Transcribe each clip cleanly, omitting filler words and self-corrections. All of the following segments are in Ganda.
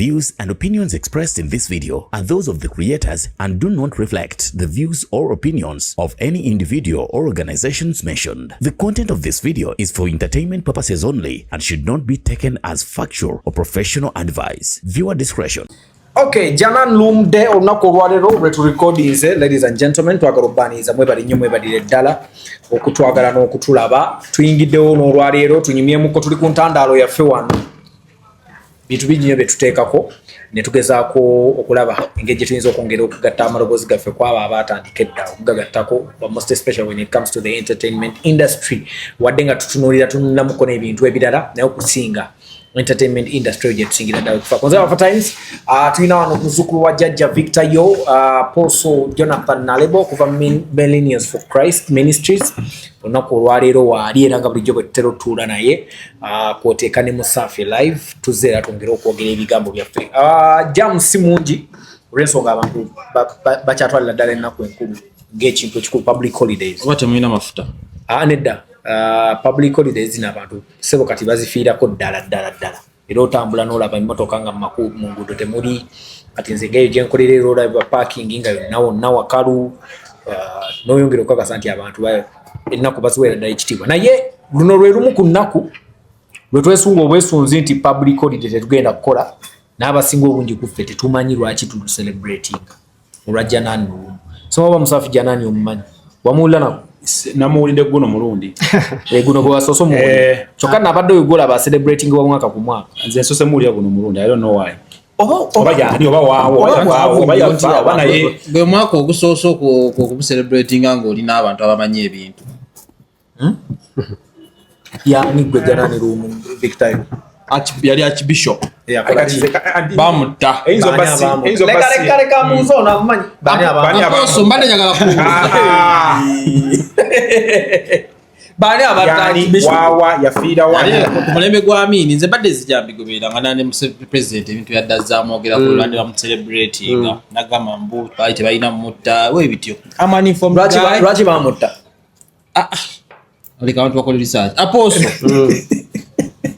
views and opinions expressed in this video are those of the creators and do not reflect the views or opinions of any individual or organizations mentioned. The content of this video is for entertainment purposes only and should not be taken as factual or professional advice. Viewer discretion. Okay, Janan Loom de onako lwalero retu recordings, ladies and gentlemen, twagarobaniza mwebali nnyo mwebadire ddala okutwagala n'okutulaba. Tuyingiddewo n'olwalero tunyumyemuko tuli ku ntandaalo yaffe wano. Bintu bingi nnyo bye tuteekako ne tugezaako okulaba engeri gye tuyinza okwongera okugatta amaloboozi gaffe kwabo abaatandika edda okugagattako, most especially when it comes to the entertainment industry. Wadde nga tunulamuko n'ebintu ebirala naye okusinga entertainment industry gye tusingira ddala okufa. Konzera Times tulina wano muzzukulu wa Jjajja Victor yo Apostle Jonathan Nalebo kuva Millennials for Christ Ministries. Olunaku olwaleero waali era nga bulijjo bwe tutera otuula naye kwoteeka ne Musafir live tuzze era twongere okwogera ebigambo byaffe. James si mungi olw'ensonga abantu bakyatwalira ddala ennaku enkulu ng'ekintu ekikulu public holidays. Oba temulina mafuta? Nedda. Public holidays n'abantu sebo kati bazifiirako ddala. Era otambula n'olaba emmotoka nga mu nguudo temuli. Kati nze ngeyo gye nkolera era olaba parking nga yonna wonna wakalu. N'oyongera okukakasa nti abantu ennaku baziweera ddala ekitiibwa. Naye luno lwe lumu ku nnaku lwe twesunga obwesunzi nti public holiday tetugenda kukola, n'abasinga obungi ku ffe tetumanyi lwaki tulucelebratinga olwa Janani lumu. Soma oba Musafir Janani omumanyi wamuwulira nako? Namuwulidde guno mulundi. Guno gwe wasoose omuwulira. Kyokka nabadde oyugola ba celebrating wa mwaka ku mwaka. Nze nsoose muwulira guno mulundi. I don't know why. Oba yani oba waawo oba naye gwe mwaka ogusoose okumucelebratinga ng'olina abantu abamanyi ebintu. Yani gwe Janani lumu Victor. Yali Archbishop. Bamutta. Leka muzo onamumanyi. Bani wawa yafiira ku mulembe gwa Amini nze badde zijambigobeera nga nane president ebintu yaddazaamu ogera ku lwande bamucelebratinga nagamba mbu tebalina mutta we bityo. Amani from lwaki bamutta? Oleka abantu bakola research. Apostle.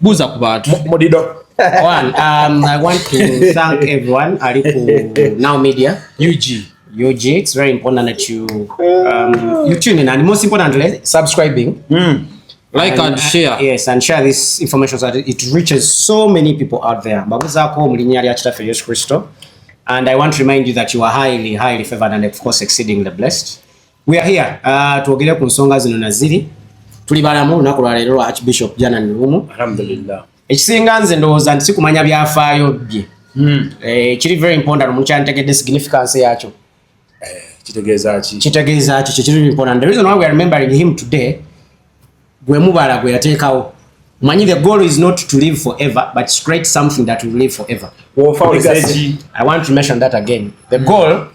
Buza ku bantu. Modido. One, I want to thank everyone. Ariku Now Media. UG. It's very important that you tune in, and most importantly, subscribing, like and share. Yes, and share this information so that it reaches so many people out there. And I want to remind you that you are highly, highly favored and of course exceedingly blessed. We are here to ogere ku nsonga zino naziri. Tuli balamu olunaku lwaleero Archbishop Janani lumu. Alhamdulillah. Ekisinga nze ndowooza nti sikumanya byafaayo bye. Kiri very important mu kyantegedde significance yakyo. Kitegeeza ki? Kitegeeza ki kiri important. The reason why we are remembering him today, gwe mubala gwe yateekawo. Manyi the goal is not to live forever, but to create something that will live forever. I want to mention that again. The goal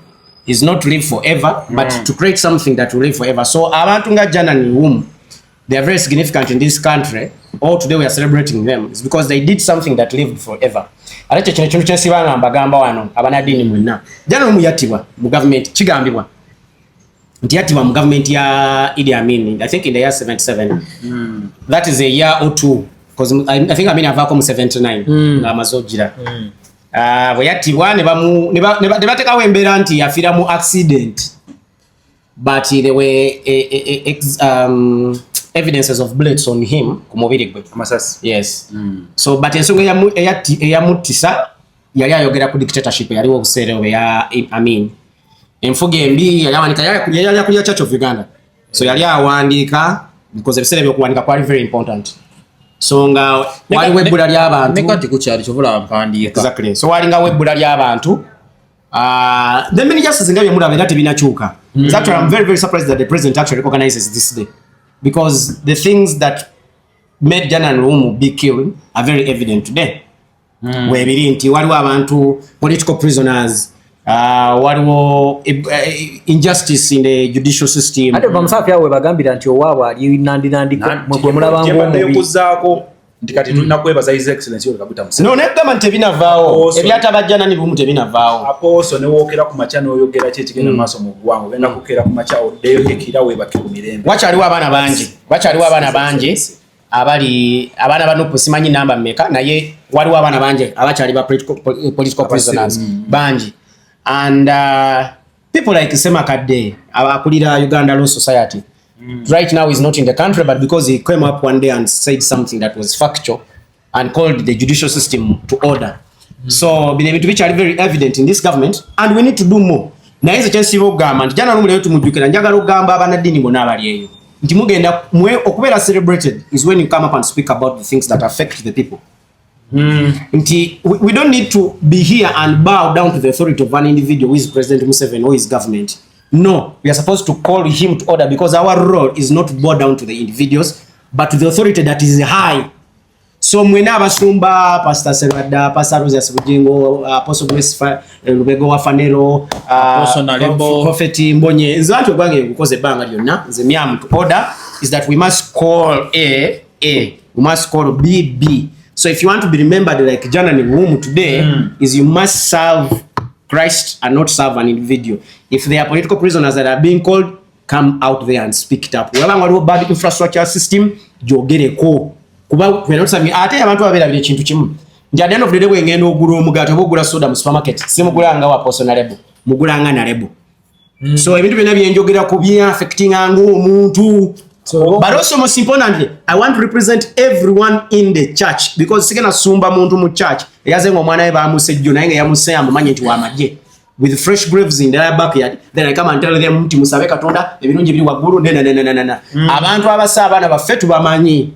is not to live forever, but to create something that will live forever. So abantu nga Janani lumu, they are very significant in this country. All today we are celebrating them. It's because they did something that lived forever. Ate kino kintu kyensibanga mbagamba wano abanadini mwenna. Janani lumu yattibwa mu government kigambibwa nti yattibwa mu government ya Idi Amin, I think in the year 77. That is a year or two, because I think Amin avaako mu 79 nga amazogira. Bwe yattibwa ne bateekawo embeera nti yafiira mu accident, but there were evidences of bullets on him ku mubiri gwe. Yes. So but ensonga eyamuttisa yali ayogera ku dictatorship yaliwo obuseera obwe ya Amin. Enfuga embi yali awanika yali akulira Church of Uganda. So yali awandiika because ebiseera by'okuwandiika kwali very important. So nga waliwo ebbula ly'abantu. Nekati ku kyali kyobula mpandiika. Exactly. So walingawo ebbula ly'abantu. The many justices nga byemulaba era tebinakyuka. Actually, I'm very, very surprised that the president actually recognizes this day. Because the things that made Janani lumu be killed are very evident today. Webiri nti waliwo abantu, political prisoners, waliwo injustice in the judicial system. Ate bamusafya awe bagambira nti owaabo ali nandi mwe mulaba ngo ndikati tulina kwebaza his excellency yo kabuta musafya. No, negama tebinavaawo. Ebyataba Janani lumu tebinavaawo. Apostle ne wokera ku macha no yogera kye kigenda maaso mu gwango genda kukera ku macha odeyo yekira we bakikumirembe. Wakyaliwo abaana bangi. abaana bano simanyi namba mmeka naye waliwo abaana bangi abakyali ba political prisoners bangi and people like Semakadde abakulira Uganda Law Society right now is not in the country, but because he came up one day and said something that was factual and called the judicial system to order. So which are very evident in this government, and we need to do more. Na hizo chance bo government jana numule yetu mujukira njagala ogamba abanadini bonna abali eyo nti mugenda mwe okubera celebrated is when you come up and speak about the things that affect the people. Nti we don't need to be here and bow down to the authority of an individual who is President Museveni or his government. No, we are supposed to call him to order because our role is not to bow down to the individuals but to the authority that is high. So mwena abasumba Pastor Serwada, Pastor Rosa Sebujingo, Apostle Grace Lubego wa Fanero, Apostle Nalebo, Prophet Mbonye nzantu gwange kukoze banga lyonna nze myam to order is that we must call A, we must call B. So if you want to be remembered like Jana Niwumu today is you must serve Christ and not serve an individual. If there are political prisoners that are being called, come out there and speak it up. Wala ngaliwo bad infrastructure system jogereko kuba kwena tusami ate abantu babera bile kintu kimu nti at the end of the day ngeno ogula omugato ogula soda mu supermarket simugulanga wa Apostle Nalebo mugulanga Nalebo. So ebintu byonna byenjogera ku bya affecting ango omuntu. But also most importantly, I want to represent everyone in the church because sigena sumba muntu mu church yazengo omwana we bamusejjo naye nga yamuseya amanye nti wa maje with fresh graves in their backyard. Then I come and tell them nti musabe Katonda ebirungi biri waggulu nena abantu abasa abaana baffe tubamanyi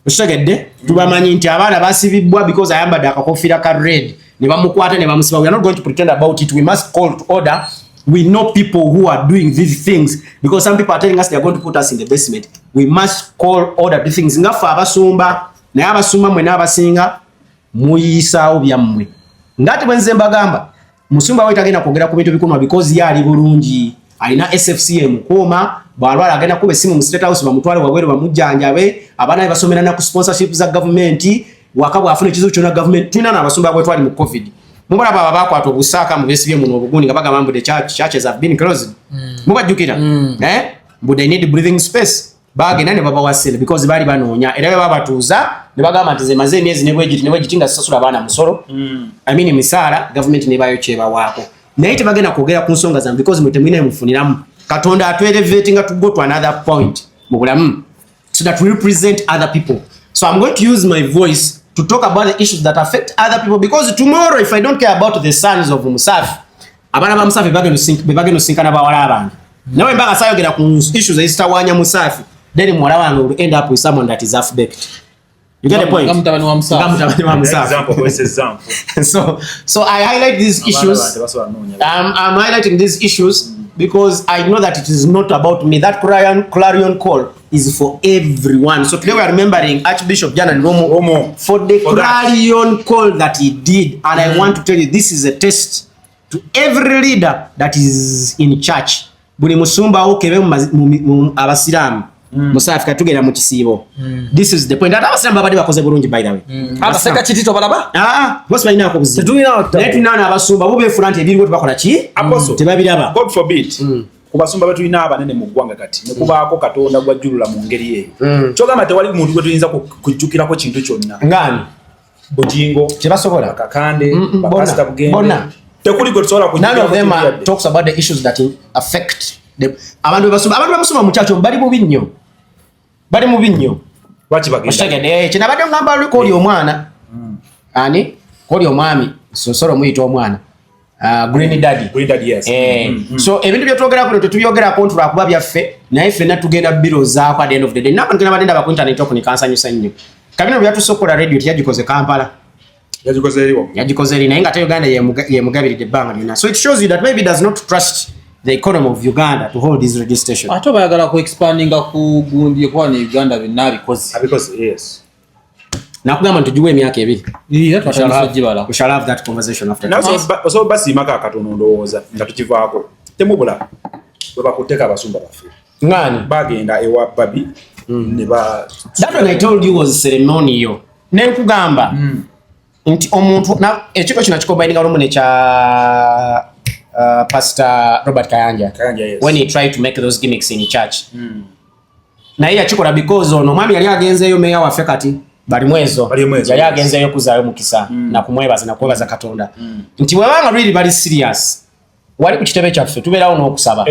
ushagedde tubamanyi nti abaana basibibwa because ayambadde akakofira ka red ne bamukwata ne bamusiba. We are not going to pretend about it. We must call to order. We know people who are doing these things because some people are telling us they are going to put us in the basement. We must call order to things. Ngafa abasumba naye abasumba mwe n'abasinga muyisaawo byammwe ngati bwenze mbagamba musumba we tagenda kwogera ku bintu bikoma because yali bulungi alina SFCM kuuma bwalwala agenda kuba esimu mu State House bamutwale wabweru bamujjanjabe abaana basomera na ku sponsorship za government wakabwa afune kizo kyona government twina n'abasumba bwe twali mu COVID. Mubala baba bakwata obusaka mu besibye muno obuguni nga bagamba mbu the churches have been closed. Mubajjukira but they need breathing space bagenda ne baba wasele because bali banoonya era baba batuuza ne bagamba nti zemaze emyezi ne bwegiti nga sasula abaana musolo I mean misaala government ne bayo kyeba waako naye tebagenda kwogera ku nsonga zamu because mutemwine mufuniramu Katonda atwelevating to go to another point mu bulamu so that we represent other people. So I'm going to use my voice to talk about the issues that affect other people because tomorrow if I don't care about the sons of Musafi abana ba Musafi bageno sinkana bawala abantu nawe mbaga sayogera ku issues ezitawanya Musafi then mwala wange will end up with someone that is half baked. You get the point? Gamtabani wa Musafi. So I highlight these issues. I'm highlighting these issues because I know that it is not about me. That clarion call is for everyone. So today we are remembering Archbishop Jana Romo for the clarion call that he did. And I want to tell you, this is a test to every leader that is in church. Buni musumba okebe abasiramu. Musafi katugera mu kisibo. This is the point. That abasiramu babadi bakoze bulungi by the way. Abaseka kitito balaba? Boss balina ko buzi. Netuna abasumba bo befront ebiriwo tubakola ki? Tebabiraba. God forbid. Kubasumba betu ina abanene mu ggwanga kati ne kubaako Katonda gwajjulula mu ngeri eyo kyogamba tewali muntu gwe tuyinza kujjukirako kintu kyonna ngani Bujingo kyebasobola Kakande Pastor Bugende tekuli gwe tusobola none of them talks about the issues that affect them. Abantu basumba mu chacho bali mu binnyo lwaki bagenda kinabadde ngamba liko oli omwana ani koli omwami sosoro muyita omwana Green Daddy yes. So ebintu byotogera kuno tetuyogera ko ntula kuba byaffe naye ffenna tugenda biro zaako at the end of the day napa ngenda badenda ba internet okuni kansanyusa nnyo kabino byatusokola radio tiyagikoze Kampala yagikoze eri naye nga te Uganda ye mugabiridde ebbanga lyonna. So it shows you that maybe does not trust the economy of Uganda to hold this radio station. Ato bayagala ku expandinga ku gundi kwa ni Uganda binna because yes nakugamba ntujuwe emyaka ebiri we shall have that conversation after that. So basi maka katono ndowooza nga tukivaako temubula bwe bakuteka abasumba baffe ngani bagenda ewa Babi ne ba that one I told you was ceremonial nenkugamba nti omuntu na ekiko kino kikombininga lumu ne kya Pastor Robert Kayanja yes. When he tried to make those gimmicks in church naye yakikola because ono mwami yali agenzeeyo meya waffe kati bali mwezo yali agenzeeyo kuzaayo mukisa na kumwebaza Katonda nti bwebanga luli bali serious wali ku kitebe kyaffe tubeerawo n'okusaba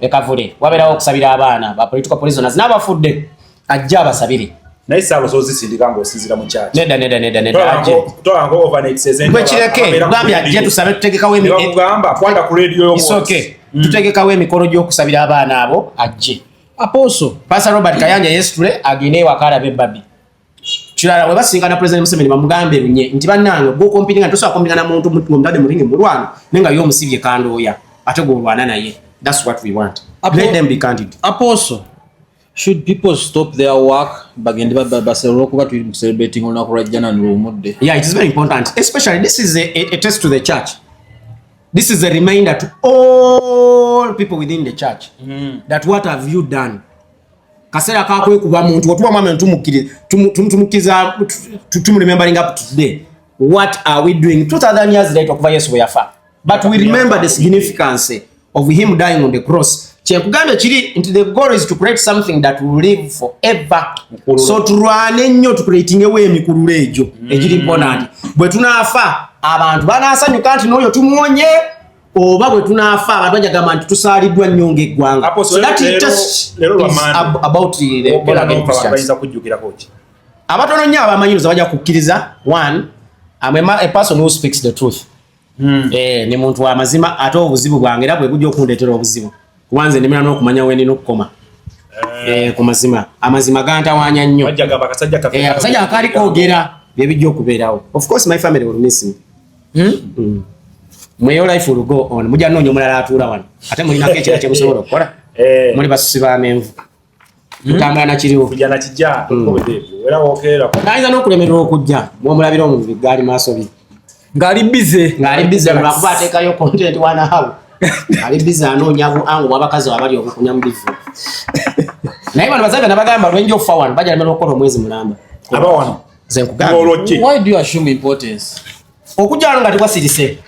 ekavule wabeerawo okusabira abaana ba political prisoners n'abafudde ajja abasabire naye salo so zisindika ng'osinzira mu kyaki nedda tolango overnight season bwe kireke gambye ajje tusabe tutegekawo gamba kwanda ku radio yo tutegekawo emikolo gy'okusabira abaana abo ajje Apostle Pastor Robert Kayanja yesterday agine wakala bebabi kirala we basingana president Museveni bamugambe lunye nti bannange go competing tosa competing na muntu mutade mulingi mulwana nenga yo musibye kandoya ate go lwana naye that's what we want. Let them be candid. Apostle, should people stop their work bagende basero kuba tuli celebrating on akurajana n'omudde? Yeah, it is very important, especially this is a test to the church. This is a reminder to all people within the church that what have you done? Kasera kakwe kuba muntu otuwa mama tumukiza remembering up to today. What are we doing 2000 years later okuva Yesu bwe yafa? But we remember the significance of him dying on the cross. Kyekugambye kiri into the goal is to create something that will live forever. So turwane nnyo to creating ewe emikulu ejo egiri important. Bwe tunaafa abantu banasanyuka nti n'oyo tumuwonye oba bwe tunaafa abantu bajagamba nti tusaaliddwa nnyo ng'eggwanga. So that is just about the Christians. Abatono nnyo abamanyiruza bajja kukkiriza one, I'm a person who speaks the truth. Ni muntu wa mazima ate obuzibu bwange era bwe bujja okundeetera obuzibu. Kubanze ndimira n'okumanya wendi n'okukoma. Ku mazima. Amazima gantawaanya nnyo. Akasajja akaali koogera bye bijja okubeerawo. Of course my family will miss me. Your life will go on. Mujja nnoonya omulala atuula wano. Ate mulinako ekira kye musobola okukola. Muli basusi b'amenvu. Tutambula na kiriwo. Kujja na kijja. Era wookeera. Nayinza n'okulemerera okujja. Mwomulabira omuvubi gaali maaso bi. Ngali busy lwakuba ateekayo content wanaawo. Ali busy anoonya angu mwabakazi abali okukunya mu bivu. Naye bano bazadde nabagamba lwenjo okufa wano bajja lemera okukola omwezi mulamba. Aba wano. Nze nkugambye. Why do you assume importance? Okujja wano nga tewasirise.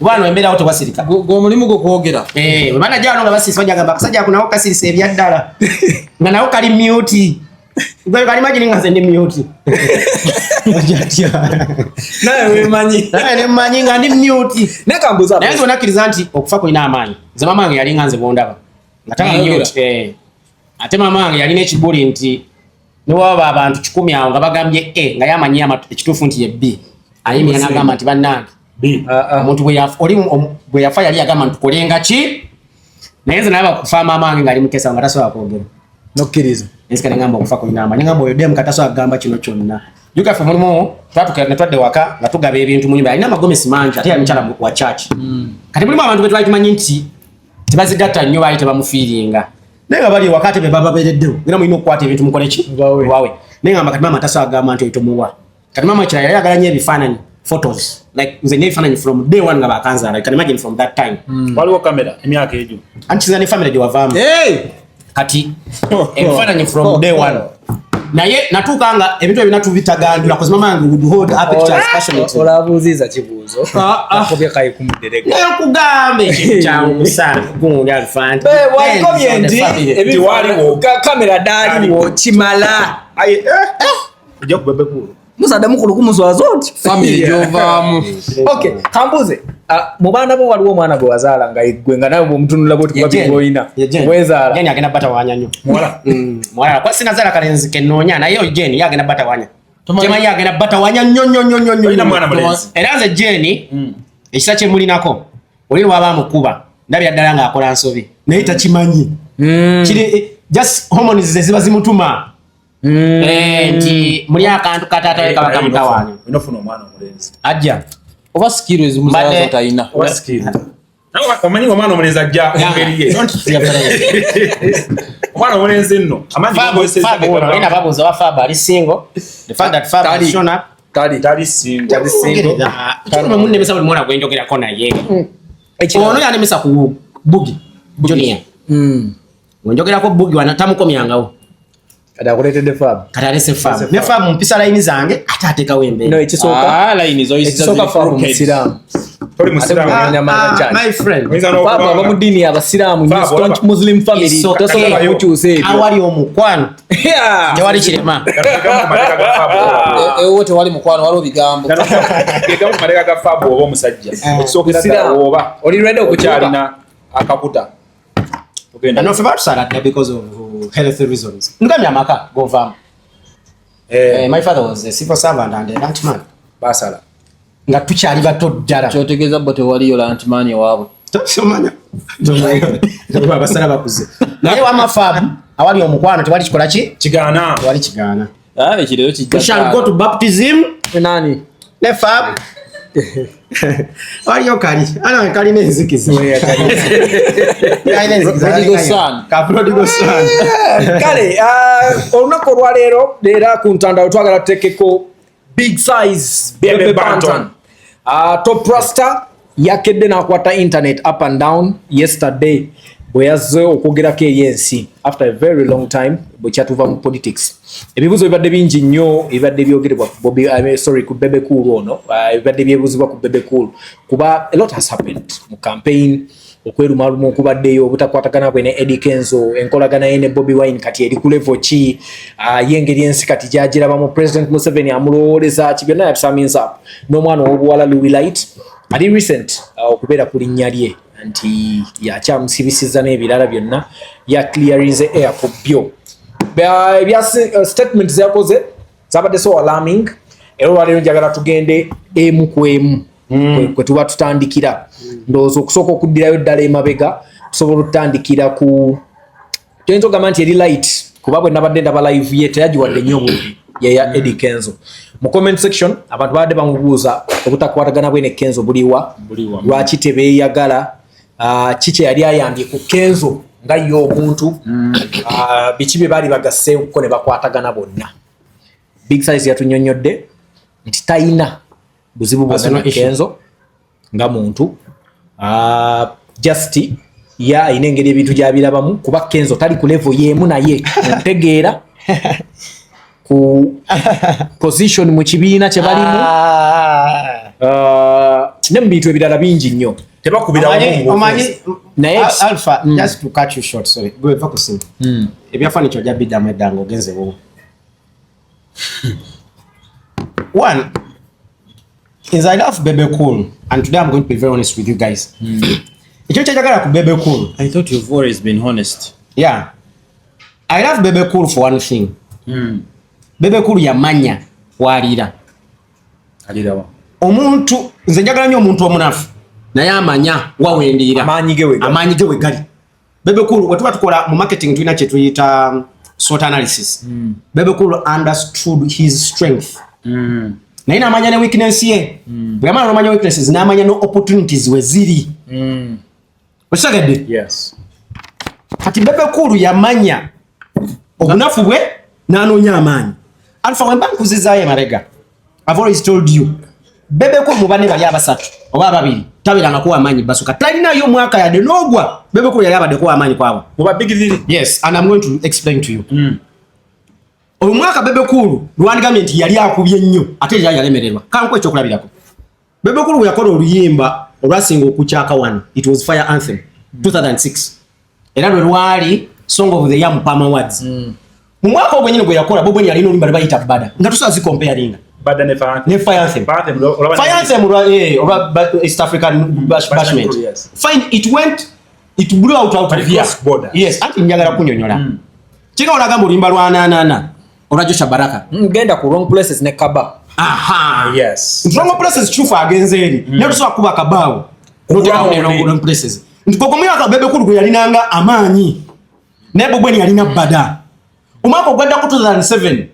Bwana emberawo tewasirika. Go mulimu go kwogera. Bwe bana jja wano nga basirise bajja gamba akasajja ako nawo kasirise ebyaddala. Nga nawo kali mute. Gwe kali imagine nga ndi mute. Naye wemanyi. Naye nemanyi nga ndi mute. Nekambuza. Naye nzo nakkiriza nti okufa kulina amaanyi. Nze mamange yali nga nze bondaba. Nga tanga mute. Ate mamange yalina ekibuli nti ne waba abantu 10 awo nga bagambye A nga yamanyi ekituufu nti ye B. Ayimya n'agamba nti bannange B. Omuntu bwe yafa yali agamba nti tukolenga ki? Naye nze nalaba kufa mamange nga ali mukesa nga tasobola kwogera. Nokkiriza. Ensika ngamba okufa kulina amaanyi. Ngamba oyo dem katasobola kugamba kino kyonna. Yukafe mulimu twatuka ne twadde waka nga tugaba ebintu mu nyumba. Alina amagomesi mangi ate yamukyala wa church. Kati mulimu abantu betwali tumanyi nti tebazigatta nnyo baali tebamufiiringa. Naye nga bali wakati be baba bereddewo. Era mulina okukwata ebintu mukole ki? Wawe. Naye ngamba kati mama tasobola kugamba nti oyo tomuwa. Kati mama kirala yali agala nnyo ebifaananyi photos. Like nze ne ebifaananyi from day one nga bakanzaala. You can imagine from that time. Waliwo kamera emyaka egyo. Anti zani family gye wavaamu. Kati ebifaananyi from day one. Naye natuukanga ebintu ebinatubitagandula kozi mamange would hold up pictures passionately. Olabuuziza kibuuzo. Akobye kayi kumudereka. Naye nkugambe ekintu kyangu sana gundi alifant. Walikobye ndi ebintu waliwo kamera daliwo kimala. Ojja kubebe kulu. Musada mukulu kumuzwa zote family jovaamu. Okay, kambuze. Mu baana bo waliwo omwana gwe wazaala nga igwe nga nawe bwomutunula bwoti kwa biboina. Wezaala. Jeni agenda bata wanya nnyo. Mwala. Mwala kwa sinazaala kalenzi kenoonya naye Jeni yagenda bata wanya. Chema yagenda bata wanya nnyo. Ina mwana mulenzi. Era nze Jeni ekisa kye mulinako oli waba mukuba ndabira ddala nga akola nsobi. Naye takimanyi. Kiri just hormones ziba zimutuma. Nti muli akantu kataata kaba kamutawaanya. Inofuna omwana omulenzi. Ajja. Oba skill ezimuzaala zotayina. Oba skill. Nawe omanyi omwana omulenzi ajja engeri ye. Omwana omulenzi nno. Amanyi Fabo ina babuuza wa Fabo ali single. The fact that Fabo is shown up. Tali single. Tano munne mesa buli mwana gwenjogerako naye. Ono yanemesa ku Bugi Junior. Gwenjogerako Bugi wanatamukomyangawo. Kada akoletedde Fab. Kada alese Fab. Ne Fab mpisa line zange ate atekawo embeera. No, ekisooka. Line zo ekisooka Fab musiramu. Toli Muslim my friend. Baba abamudini abasiramu ni staunch Muslim family. Tosobola kukyuse ebyo. Awali omukwano. Tewali kirema. Wote wali mukwano wali bigambo. Bigambo maleka ga Fabo oba omusajja. Ekisokera oba. Oli ready okukyalina akakuta. And not about salad because of health reasons. Ngamya maka go farm. My father was a civil servant and a ranchman. Basala. Nga tukyali bato ddala. Kyotegeeza bote waliyo ranchman waabwe. Tomanya. Abasala bakuze. Naye wamafabu awali omukwano tewali kikola ki? Kigaana. Tewali kigaana. Ekirero kijja. We shall go to baptism. Nani? Ne fab. Waliyo kali. Ana kali n'enzikiza. Prodigal son. Prodigal son. Kale, olunaku olwaleero era ku ntandao twagala tuteekeko big size Bebe Banton. Top Rasta yakedde n'akwata internet up and down yesterday bwe yazze okwogerako eyensi after a very long time bwe kyatuva mu politics. Ebibuzo bibadde bingi nnyo ebibadde byogerebwa ku ku Bebe Cool ono ebibadde byebuuzibwa ku Bebe Cool kuba a lot has happened mu campaign okwerumaluma okubaddeyo obutakwatagana bwe ne Eddie Kenzo enkolagana ye ne Bobi Wine kati eri ku level ki yengeri ensi kati gyagirabamu President Museveni amulowooleza ki byonna yabisaminsa up n'omwana ow'obuwala Louis Light ali recent okubeera ku linnya lye nti yakyamusibisiza n'ebirala byonna ya clearinze air ku byo statement zakoze zabadde so alarming era olwaleero njagala tugende emu ku emu kwe tuba tutandikira ndowooza okusooka okuddirayo ddala emabega tusobola otutandikira ku tuyinza ogamba nti eri Light kuba bwe nabadde ndaba live ye teyagiwadde nnyo bubi yeya Eddie Kenzo mu comment section abantu babadde bamubuuza obutakwatagana bwe ne Kenzo buliwa lwaki tebeeyagala kiki yali ayambye ku Kenzo nga ye omuntu biki bye baali bagasseeko ne bakwatagana bonna. Big size yatunnyonnyodde nti tayina buzibu bwonna na Kenzo nga muntu just ya ayina engeri ebintu gy'abirabamu kuba Kenzo tali ku level y'emu naye ntegeera ku position mu kibiina kye balimu ne mu bintu ebirala bingi nnyo tebakubira naye Alpha just to cut you short sorry go focus ebyafaani kyo gyabiddamu eddanga ogenze wowe one is I love Bebe Cool and today I'm going to be very honest with you guys ekyo kyajagala ku Bebe Cool I thought you've always been honest. Yeah, I love Bebe Cool for one thing. Bebe Cool yamanya walira alirawa omuntu nze njagala nnyo omuntu omunafu naye amanya wawendira amaanyi ge we gali. Bebe Cool wetuba tukola mu marketing tulina kye tuyita SWOT analysis. Bebe Cool understood his strength naye n'amanya ne weakness ye bwe yamala n'amanya weaknesses n'amanya no opportunities we ziri. Okitegedde? Yes. Kati Bebe Cool yamanya obunafu bwe n'anoonya amaanyi. Alpha wemba nkuzizaayo emabega. I've always told you Bebe Cool mu banne bali abasatu oba ababiri tabeeranga kuwa amaanyi basuka talinayo mwaka yadde n'ogwa Bebe Cool yali abadde kuwa amaanyi kwabo Muba big deal. yes and I'm going to explain to you. Omwaka Bebe Cool lwandigamye nti yali akubye nnyo ate yali yalemererwa kanko ekyokulabirako. Bebe Cool we yakola oluyimba olwasinga okukyaka wano it was Fire Anthem 2006 era lwe lwali Song of the Year mu Palm Awards. Mu mwaka ogwo nyine gwe yakola Bobo yali n'oluyimba bayita Bada nga tusazi comparing Bada ne Fire Anthem. Fire Anthem oba East African bashment. Yes. Fine, it blew out of here. Yes, anti njagala kunyonyola. Kika olagamba oluyimba lwa nanana olwajosha Baraka genda ku wrong places ne kaba. Aha, yes. Wrong places chufa agenze eri ne tusoba kuba kabaawo wrong places ntiko mwaka Bebe Cool gwe yalinanga amaanyi ne Bobo yalina Bada. Omwaka ogwadda ku 2007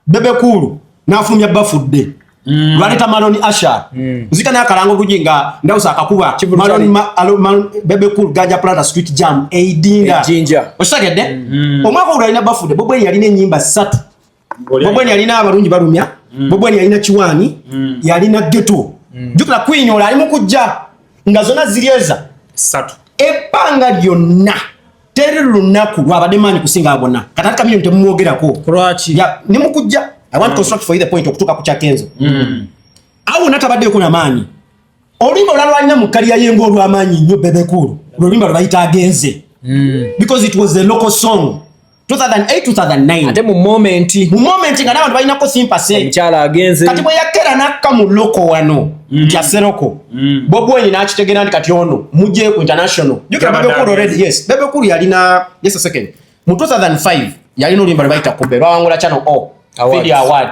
Bebe Cool n'afumya bafudde lwaleta Maloni Asha nzika n'akalango kujinga ndawusa akakuba Maloni Bebe Cool ganja Plata Street Jam Eidinga okitegedde omwaka ogwo yalina bafudde Bobo yalina ennyimba 3 Bobo yalina abalungi balumya Bobo yalina Kiwani yalina Ghetto jukula kwinyola ali mu kujja nga zona zirieza 3 eppanga lyonna teri lunaku lwabadde maanyi kusinga abona katati kamiliyoni temumwogerako Kuraki ne mukujja I want to construct for you the point okutuka ku Kenzo. Awo natabadde ko na maanyi Oluyimba olwalina mu kaliya yengo olw'amaanyi nnyo Bebe Cool. Oluyimba lwayita Agenze. Because it was a local song. 2008-2009. Ate mu moment nga n'abantu balinako sympathy. Omukyala Agenze. Kati bwe yakera n'akka mu loko wano. Ntya Seroko. Bobi Wine n'akitegeera nti kati ono mujje ku international. Jukira Bebe Cool already, yes. Bebe Cool yalina, yes a second. Mu 2005 yalina oluyimba lwe bayita Kubya lwawangula Channel O. Video award,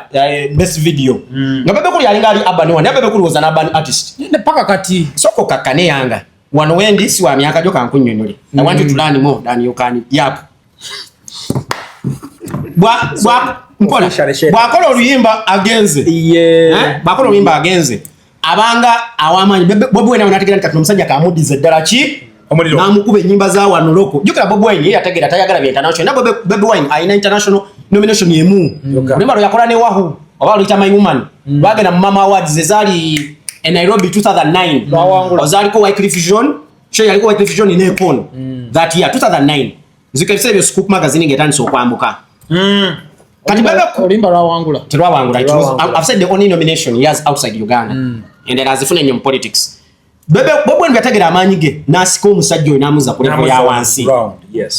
best video. Nga Bebe Cool yalinga ali urban one. Bebe Cool was an urban artist. Ne paka kati. Soko kakane yanga. Wano wendi si wa myaka joka nkunnyonnyola. I want you to learn more than you can. Yap. Bwakola oluyimba Agenze. Bwakola oluyimba Agenze. Abanga awamanyi Bobi Wine anategera kati omusajja kamudize ddala ki? Namukuba ennyimba za wano loko. Jukira Bobi Wine yategera tayagala bya international. Na Bebe Wine ayina international nomination yemu. Nemalo yakola ne Wahu. Oba luyita My Woman. Bagenda mu Mama Awards ezali in Nairobi 2009. Ozaliko Wycliffe Jean. Sho yaliko Wycliffe Jean in Econ. That year 2009. Zikabisa ebyo Scoop magazine ngetandise okwambuka. Kati Bebe olimba lwawangula. Terwawangula. It was, I've said the only nomination he has outside Uganda. And then azifuna nnyo politics. Bebe Bobi Wine yategera amaanyi ge n'asika omusajja oyo n'amuza ku level ya wansi.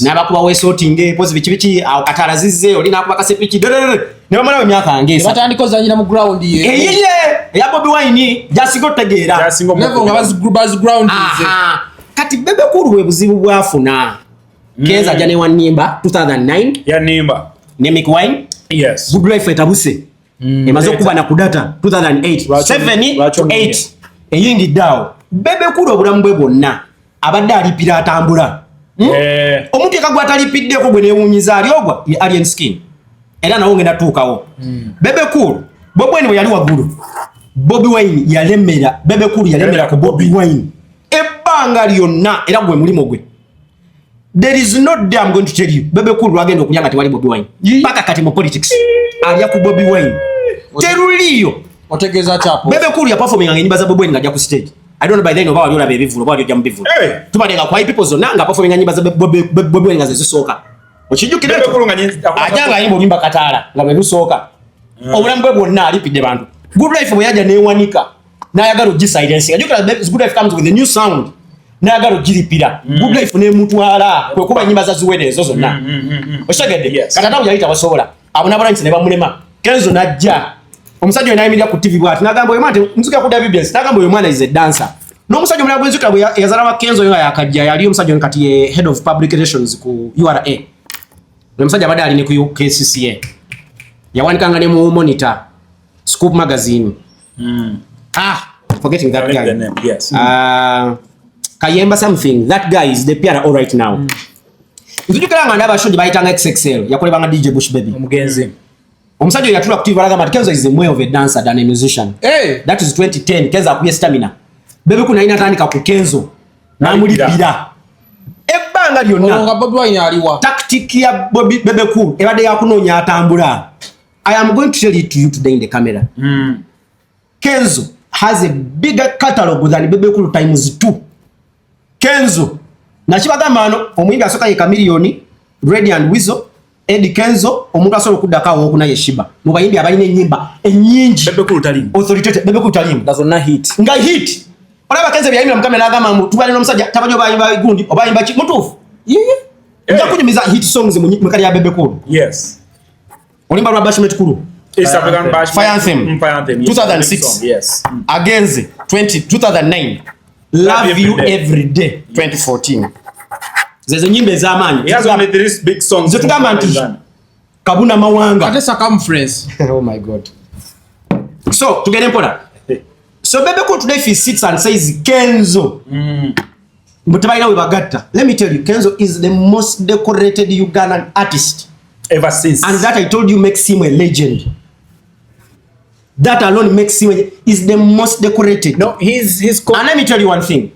N'abakuba weesootinge pozi biki awo katarazizze oli n'akuba kasepiki ne bamalawo emyaka ngeesa. Batandika ozannyira mu ground ye. Eyiye eya Bobi Wine gy'asinga otegeera. Nevo nga bazi ground ze. Kati Bebe Cool bwe buzibu bwafuna. Kenza ajja ne wannimba 2009. Ya nimba. Ne Mick Wine. Yes. Good Life etabusse. Emaze okuba na kudata 2008. 7 to 8. Eyingiddawo. Bebe Cool obulamu bwe bwonna abadde alipira atambula. Omuntu ekagwa atalipiddeko gwe neewuunyiza ali ogwa alien skin. Era nawo ngenda tuukawo. Bebe Cool Bobi Wine bwe yali waggulu. Bobi Wine yalemera. Bebe Cool yalemera ku Bobi Wine. Ebbanga lyonna era gwe mulimo gwe. There is no day I'm going to tell you. Bebe Cool lwagenda okulya nga tewali Bobi Wine. Paka kati mu politics. Alya ku Bobi Wine. Teruliyo. Otegeeza chapo. Bebe Cool ya performing nga nyimba za Bobi Wine nga ajja ku stage. I don't know by then oba wali olaba ebivulo oba wali ojja mu bivulo. Tubalenga kwa people zonna nga performing nga nyimba za Bobi Wine nga ze zisooka. Okijjukira Bebe Cool nga nyimba. Ajja nga ayimba oluyimba Kataala nga bwe lusooka. Obulamu bwe bwonna alipidde bantu. Good Life bwe yajja neewanika. N'ayagala ogisilence. Ajjukira Good Life comes with a new sound. N'ayagala ogiripira. Good Life n'emutwala kwe kuba nyimba za Ziwede ezo zonna. Oshagedde. Katata yali tabasobola. Abo n'abalansi ne bamulema. Kenzo n'ajja. Omusajja onayimirira ku TV bwati n'agamba oyo mwana nzuka ku WBS n'agamba oyo mwana is a dancer. N'omusajja omulala gwe nzuka bwe yazala wa Kenzo oyo yakajja yali omusajja kati ye head of public relations ku URA. Omusajja abadde ali ne ku KCCA. Yawanikanga ne mu Monitor Scoop magazine. Forgetting that guy. Name, yes. Kayemba something. That guy is the PRO right now. Nzijukira nga ndaba show bayitanga XXL yakolebanga DJ Bush Baby. Omugenzi. Omusajja yatula ku TV balaga mati Kenzo is more of a dancer than a musician. Hey. That is 2010. Kenzo akuye stamina. Bebe kuna ina tandika ku Kenzo. Namulipira. Ebbanga lyonna. Nga Bobi Wine aliwa. Tactic ya Bebe Cool ebadde yakunoonya atambula. I am going to tell it to you today in the camera. Kenzo has a bigger catalog than Bebe Cool times 2. Kenzo nakibagamba ano omuyimbi asoka ye Chameleone, Ready and Weasel, Eddie Kenzo omuntu asobola okuddakawo okuna ye Shiba mu bayimbi abalina ennyimba ennyingi. Bebe Cool talimu. Authoritative Bebe Cool talimu. That's not hit. Nga hit. Olaba Kenzo byayimira mu kamera agamba mu tubali n'omusajja tabanyo bayimba gundi obayimba ki mutuufu. Nja kunyumiza hit songs mu kali ya Bebe Cool. Yes. Olimba lwa Bashment Kulu. East African Bash. Fire Anthem. 2006. Yes. Agenze 2009. Love You Every Day 2014. Zezo nyimbe ez'amaanyi. He has only 3 big songs. Zetugamba nti Kabuna Mawanga. Ate circumference. Oh my God. So tugende mpola. So Bebe Cool today if he sits and says Kenzo. Mutabaina we bagatta. Let me tell you, Kenzo is the most decorated Ugandan artist Ever since. and that I told you makes him a legend. That alone makes him is the most decorated. No, he's And let me tell you one thing.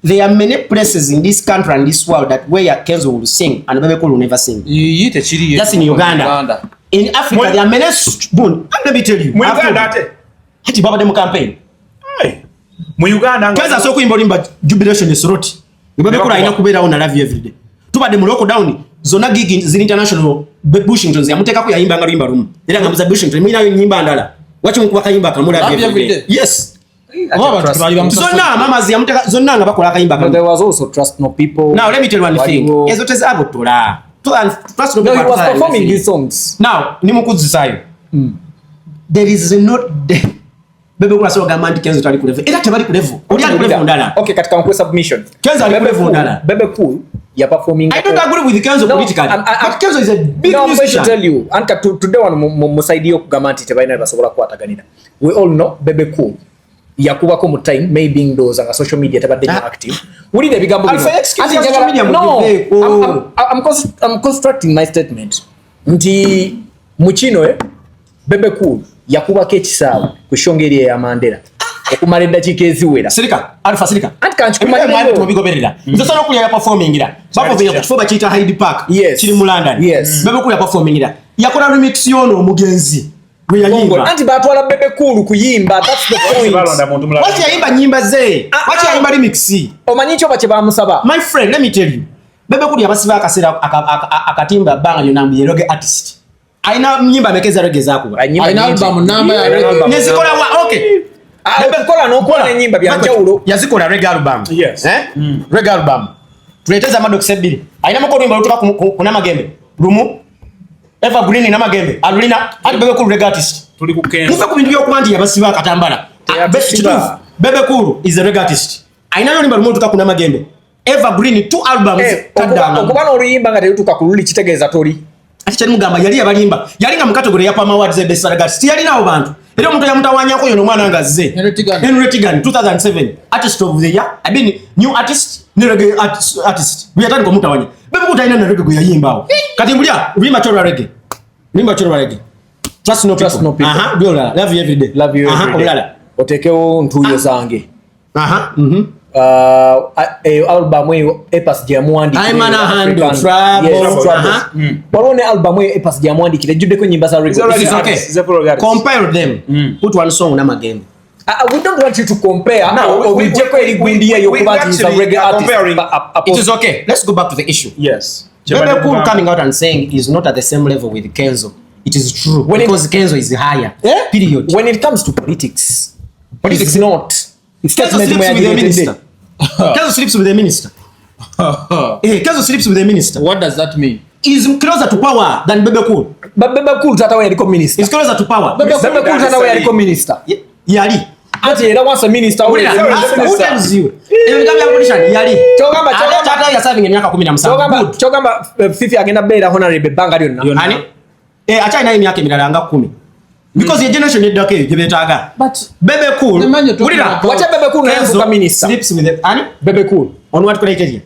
There are many places in this country and this world that where Kenzo will sing and Bebe Cool will never sing. Yite chiri. Just in Uganda. In Africa, there are many. Let me tell you. Mu Uganda ate. Hati baba demo campaign. Mu Uganda nga. Kenzo so kuimba limba jubilation esoroti. Bebe Cool ayina kubeera on Love You Every Day. Tubadde mu lockdown zona gig zin international Bushington yamuteka ku yayimba nga limba rumu. Era nga muza Bushington mwina nyimba ndala. Wachi mkuwa kayimba kamula Love You Every Day. Yes. zonna mamazi yamuteka zonna nga bakola akayimba but there was also Trust No People. Now let me tell you one thing. Ezo tezabotola. Trust No People. No, he was performing these songs. Now nimukuzisayo. There is not Bebe kuna so gamba ndi Kenzo tali ku level. Era tebali ku level. Oli ali ku level ndala. Okay, katika nkwe submission. Kenzo ali ku level ndala. Bebe Cool ya performing. I don't agree with Kenzo politically. But Kenzo is a big musician. I'm going to tell you. Anka today one musaidio kugamba nti tebaina basobola kwataganira. We all know Bebe Cool. Yakuba ko mu time maybe ndoza nga social media tabadde active. Wuli the bigambo bino. Social media no. I'm constructing my statement. Nti muchino Bebe Cool yakuba ke kisawa kushongeriye ya Mandela okumala eddakiika eziwera Alpha Silika anti kumalira mubigoberera nzo sana kulya performing ira babo bya kufoba kita Hyde Park kiri mu London Bebe Cool ya performing ira yakola remix yono omugenzi gwe yayimba anti batwala Bebe Cool kuyimba, that's the point. Wacha yayimba nyimba ze wacha yayimba remix omanyicho bache bamusaba. My friend, let me tell you, Bebe Cool yabasiba akasera akatimba banga yona mbiroge artist aina nyimba mekeza reggae zako aina album namba ya reggae nezikola okay Bebe kola no kola nyimba bya njawulo yazikola reggae album reggae album tuleteza madox sebili aina mako rimba lutuka kuna magembe rumu evergreen na magembe alulina ati Bebe Cool reggae artist tuli ku Kenzo mufe ku bintu by'okubanti yabasiba akatambala Bebe Cool is a reggae artist aina yo rimba rumu lutuka kuna magembe evergreen 2 albums tadanga okubana oluyimba nga tetuka kululi kitegeeza tori Achari mugamba yali yabalimba yali nga mukategori ya Pama Awards best artist yali nawo bantu era omuntu yamutawanyako yono mwana nga zze Henry Tigan 2007 artist of the year I mean new artist ne reggae artist buyatani ko mutawanya Bebe Cool taina na reggae go yayimbawo kati mbulya rimba choro reggae Trust No People biola love you every day olala otekewo ntuyo zange album eyo Epas Jamwandikire I'm on a handle Barone album eyo Epas Jamwandikire juddeko nyimba za reggae. Compare them put one song na magembe we don't want you to compare we it is okay, let's go back to the issue. Yes, Bebe Cool coming out and saying is not at the same level with Kenzo. It is true because Kenzo is higher period. When it comes to politics it's not. Kenzo sleeps with the minister. Kenzo sleeps with the minister. Kenzo sleeps with the minister. What does that mean? Is closer to power than Bebe Cool. But Bebe Cool tata we minister. Is closer to power. Bebe Cool tata we minister. Yali. Ati era wants a minister. Who tells you? Ebigambya politician yali. Chogamba tata ya serving emyaka 17. Chogamba Fifi agenda beera honorable banga lyonna. Ani? Acha ina emyaka emirala nga 10. Because your generation need okay jebetaga. But Bebe Cool. Wacha Bebe Cool na minister. Sleeps with the Ani? Bebe Cool. On what criteria?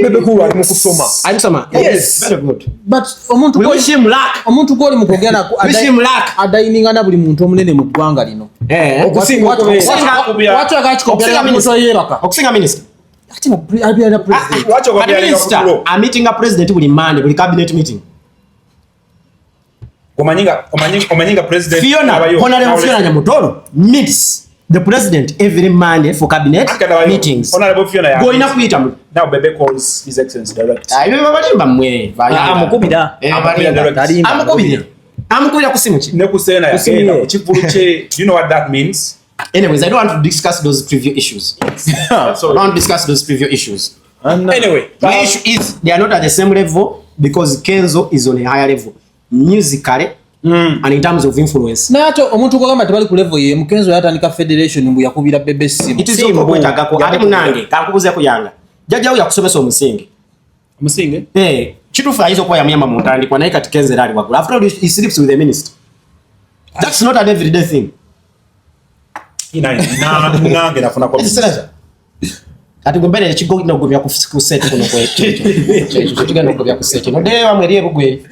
Bebe Cool ali mukusoma. Alisoma. Yes. Very good. But omuntu we wish him luck. Omuntu goli mukogena adayininga na buli muntu omunene mu ggwanga lino. Okusinga watu akachikogera muntu yebaka. Okusinga minister. Ati abira president. Wacha kwa minister. A meeting a president buli Monday, buli cabinet meeting. Omanyinga president Fiona Honorable Fiona Nyamutoro meets the president every Monday for cabinet meetings. Honorable Fiona go ina kuita mu. Now Bebe calls his excellency direct. Ayo balimba mwe. Amukubira. Amukubira kusimu ki. Ne kusena ya kenda kuchivulu che. Do you know what that means? Anyways, I don't want to discuss those preview issues. I don't want to discuss those preview issues. Anyway, the issue is they are not at the same level because Kenzo is on a higher level. Musically and in terms of influence. Na ato omuntu kugamba tebali ku level ye Kenzo yatandika federation mbu yakubira Bebe simu. It is so kwetagako ate munange kankubuza kuyanga. Jajjawo yakusomesa omusinge. Omusinge? Kitufu ayizo kwa yamuyamba mu ntandikwa naye kati Kenzo ali wagula. After all he sleeps with the minister. That's not an everyday thing. Munange nafuna kwa minister. Ati gombere ekigo no gobya ku set kuno kwecho. Kitugenda gobya ku set. No dere wamwe eri ebugwe.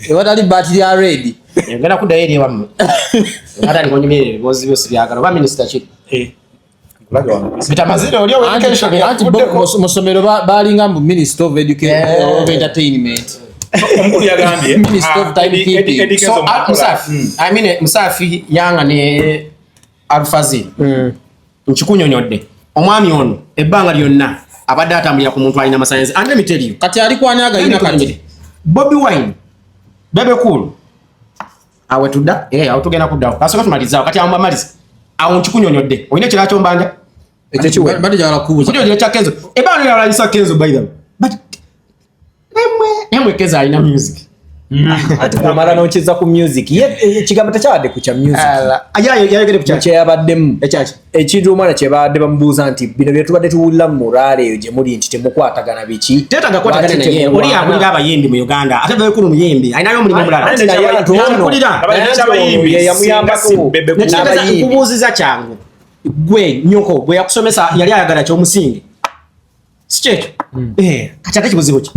Ewatali battery ya ready. Ngena kuda eri wamwe. Ata ngonyumire bozi byose byagala ba minister ki. Bitamaziro oli owe education anti musomero balinga mu minister of education of entertainment. Omukulu yagambye minister of timekeeping. So Musafi, I mean Musafi yanga ne Alfazi. Nchikunyonyodde. Omwami ono ebbanga lyonna abadde atambulira ku muntu alina amasayensi. And let me tell you. Kati ali kwanyaga ina kati. Bobi Wine. Bebe Cool. Awe tudda? Awe tugenda kuddawo. Kasooka tumalizaawo. Kati amba maliza. awo nchikunyonyodde oyine kiracho mbanja ekyo kiwe bali jala kubuza video cha Kenzo eba ni alisa Kenzo by them but emwe Kenzo alina music ati kumala nochiza ku music ye kigambo takyabadde ku kya music yayogere ku kya kyeyabaddemu ekintu omwana kyebadde bamubuuza nti bino bye tubadde tuwulira mu muraale eyo gye muli nti temukwatagana biki tetaga kwatagana naye oli abulira abayimbi mu Uganda ate bwe kulu muyimbi ayinayo omulimu omulala yamuyambako kubuuziza kyangu gwe nyoko bwe yakusomesa yali ayagala ky'omusingi si kyekyo kati ate kibuzibu ki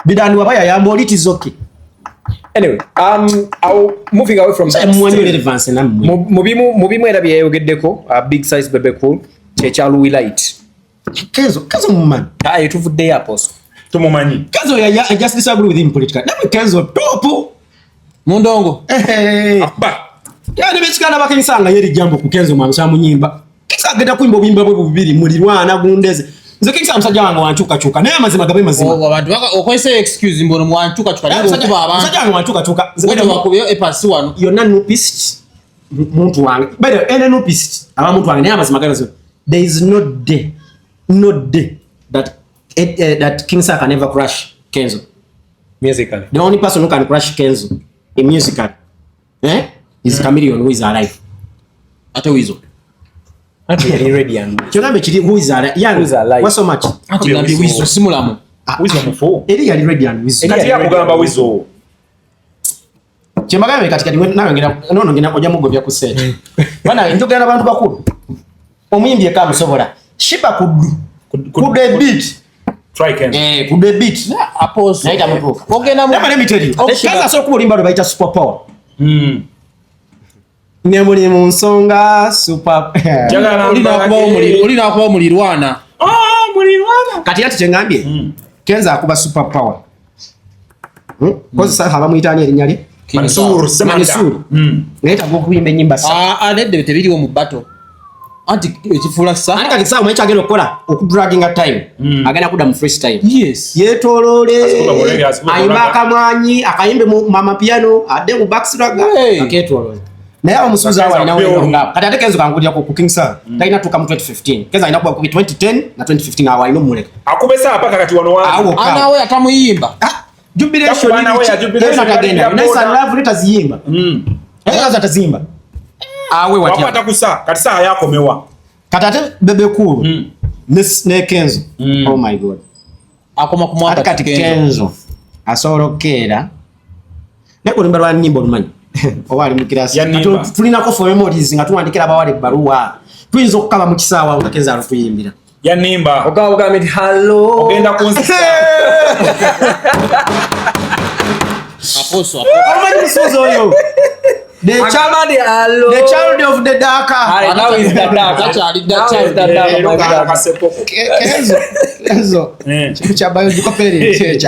bidani waba yayamba oli tizoki. Anyway, moving away from that, mubimu era byeyogeddeko big size Bebe Cool kya Louis Light. Kenzo mumanyi tuvuddeyo aposo tumumanyi Kenzo I just disagree with him politically. Kenzo top mundongo yani bekikana bakinsanga yeri jambo ku Kenzo mwamusa munyimba kisa agenda kuimba obuyimba bwe bubiri mulirwana gundeze nze kisa musajja wange wanchuka naye amazima gabe mazima abantu okoyese excuse mbono mwanchuka ndio okuba abantu musajja wange wanchuka zibwe bakubiyo epasi wano yonna nupist muntu wange bado ene nupist aba muntu wange naye amazima gabe there is no day that King Sir can never crush Kenzo musically. The only person who can crush Kenzo in musical is Chameleon, who is alive. Ate wizo. Ate ready and Chogambe chiri who is alive. Yeah, who is alive. What's so much? Ate ngambi wizo simulamu. Wizo mufo. Eri yali ready and wizo. Kati ya kugamba wizo. Chemagabe katikati nawe ngina koja mugobya ku set. Bana njogera abantu bakulu. Omuyimbi eka musobola. Shiba kudu beat. Try Kenzo. Kudu beat. Aposo. Naita mutuka. Ogena mu. Let me tell you. Kaza so kulimba do baita super power. Nemuli mu nsonga super. Olina akuba mulirwana. Mulirwana. Kati yati kyengambye. Kenzo akuba super power. Kozi sa haba muitani erinyali. Mansur. Naita gokuyimba nyimba sa. Nedde tebiriwo mu battle. Anti ekifula sa. Ani kati sa omwecha agenda okukola okudraginga time. Agenda kuda mu freestyle. Yes. Yetolole. Ayimaka mwanyi akayimbe mu mama piano ade mu backstrap aketolole. Naye omusuza wa inawe ngapa. Kati ate Kenzo kangulira ku King Sir. Taina tuka mu 2015. Kenzo ina ku 2010 na 2015 awa ino muleka. Akubesa apaka kati wano wangu. Anawe atamuyimba. Jubilation agenda. Unasa love letaziyimba. Ekaza atazimba. Awe watia. Wapata kusa kati saa yako mewa. Kati ate Bebe Cool. Ne Kenzo. Oh my god. Akoma kumwaka kati Kenzo. Asorokera. Neko nimba nyimbo lumanyi. Owali mukirasi. Tulina ko for memories nga tuwandikira abawale baruwa. Twinza okukaba mu kisaawa nga Kenzo alukuyimbira. Ya nimba. Ogawoga miti hello. Ogenda kunzisa. Aposo. Omanyi musuzo yo. The child of the dark. Now is the dark. Kenzo. Chicha biological parent.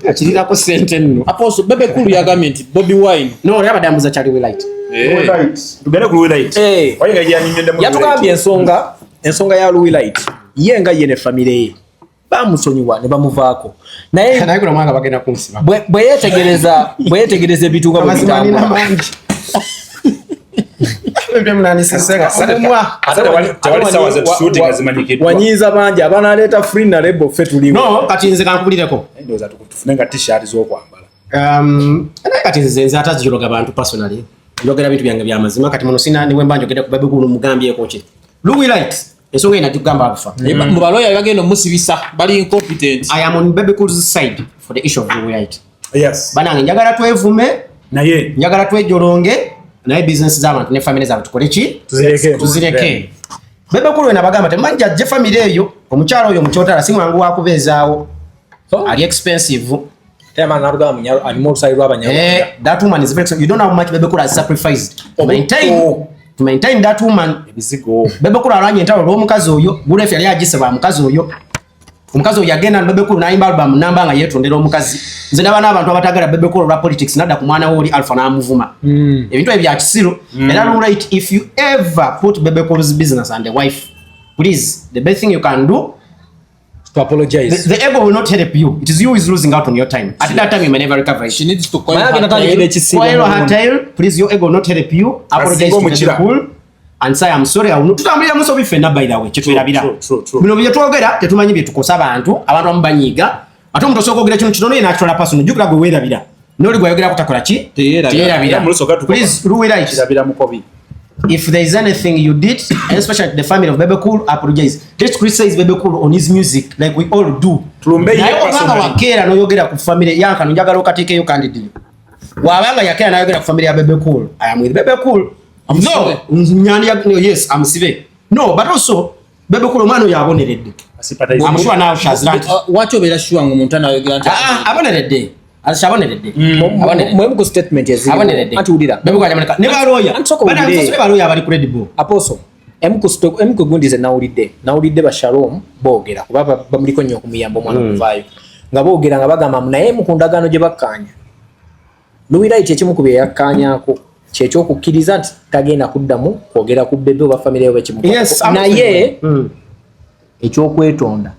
Achirira ko sente nno. Aposo Bebe Cool yagamente Bobi Wine. No, yaba dambuza chali we light. Tugende ku Louis Light. Wayinga yanyimye mu. Yatugambye ensonga ya Louis Light. Yenga yene family ye. Bamusonyiwa ne bamuvaako. Naye kuna mwanga bagenda kunsiba. Bwe yetegereza bituka mu bitambula. Bebe mnani sisega. Tawali sawa za shooting azimanyikidwa. Wanyiza banje abana aleta free Nalebo fe tulimu. No, kati nze kankubulireko. Ndoza tukufunenga t-shirt zo kwambala. Kati nze ataziroga abantu personally. Njogera bintu byange bya mazima kati muno sina niwe mbanje ogenda ku Bebe Cool mugambye ko ki. Louis Light. Esonga ina tugamba afa. Mu baloya bagenda musibisa bali incompetent. I am on Bebe Cool's side for the issue of Louis Light. Yes. Bana njagala twevume naye njagala twejoronge naye business z'abantu ne family z'abantu tukole ki? Tuzireke. Bebe Cool na bagamba temanja je family eyo omukyalo oyo mukyotala simwangu wakubeezaawo. Ali expensive. Tema naruga munyalo ali more side w'abanyalo. That woman is very expensive. You don't know how much Bebe Cool has sacrificed to maintain that woman. Ebizigo. Bebe Cool alanye ntalo l'omukazi oyo gulefe yali agiseba mukazi oyo. Omukazi oyo yagenda Bebe Cool n'ayimba album namba nga yetondera omukazi. Nze ndaba n'abantu abatagala Bebe Cool lwa politics nadda ku mwana we oli Alpha n'amuvuma. Ebintu ebya kisiro. Era right, if you ever put Bebe Cool's business and the wife, please, the best thing you can do, to apologize. The ego will not help you. It is you who is losing out on your time. At that time, you may never recover it. She needs to coil Maya her kinataka tail. Please, your ego will not help you. Apologize to the cool and say, I'm sorry. I will not. Tutambulira muso bifenda by the way. True. Bino bye twogera tetumanyi bye tukosa abantu abamubanyiga. Ate omuntu osobola kino kino ne natural person. Jukira gwe werabira. Noli gwe yogera kutakora ki? Teyerabira. Please, ruwera iki. Kirabira mukobi. If there is anything you did, and especially the family of Bebe Cool, apologize. Let's criticize Bebe Cool on his music, like we all do. Wakera no yogera ku family yanka no njagala okateke yo candidate. Wabanga yakera na yogera ku family ya Bebe Cool. I am with Bebe Cool. Yes, I'm Sive. No, but also Bebe Cool mano yaboneredde. I'm sure now she's right. What obera sure ngomuntu anayogera nti aboneredde. Ashaboneredde. Mwemu ku statement yazili. Aboneredde. Atulira. Bebe kwa jamaneka. Ne baroya. Bana nsose baroya bali credible. Apostle. Emku gundize nawulidde ba Shalom boogera kuba bamuliko nnyo kumuyamba omwana okuvayo nga boogera nga bagamba naye mu kundagaano gye bakkanya Luwira ekimu ku bye yakkaanyaako kyekyokukkiriza nti tagenda kuddamu kwogera ku Bebe oba family yo bekimu naye ekyokwetonda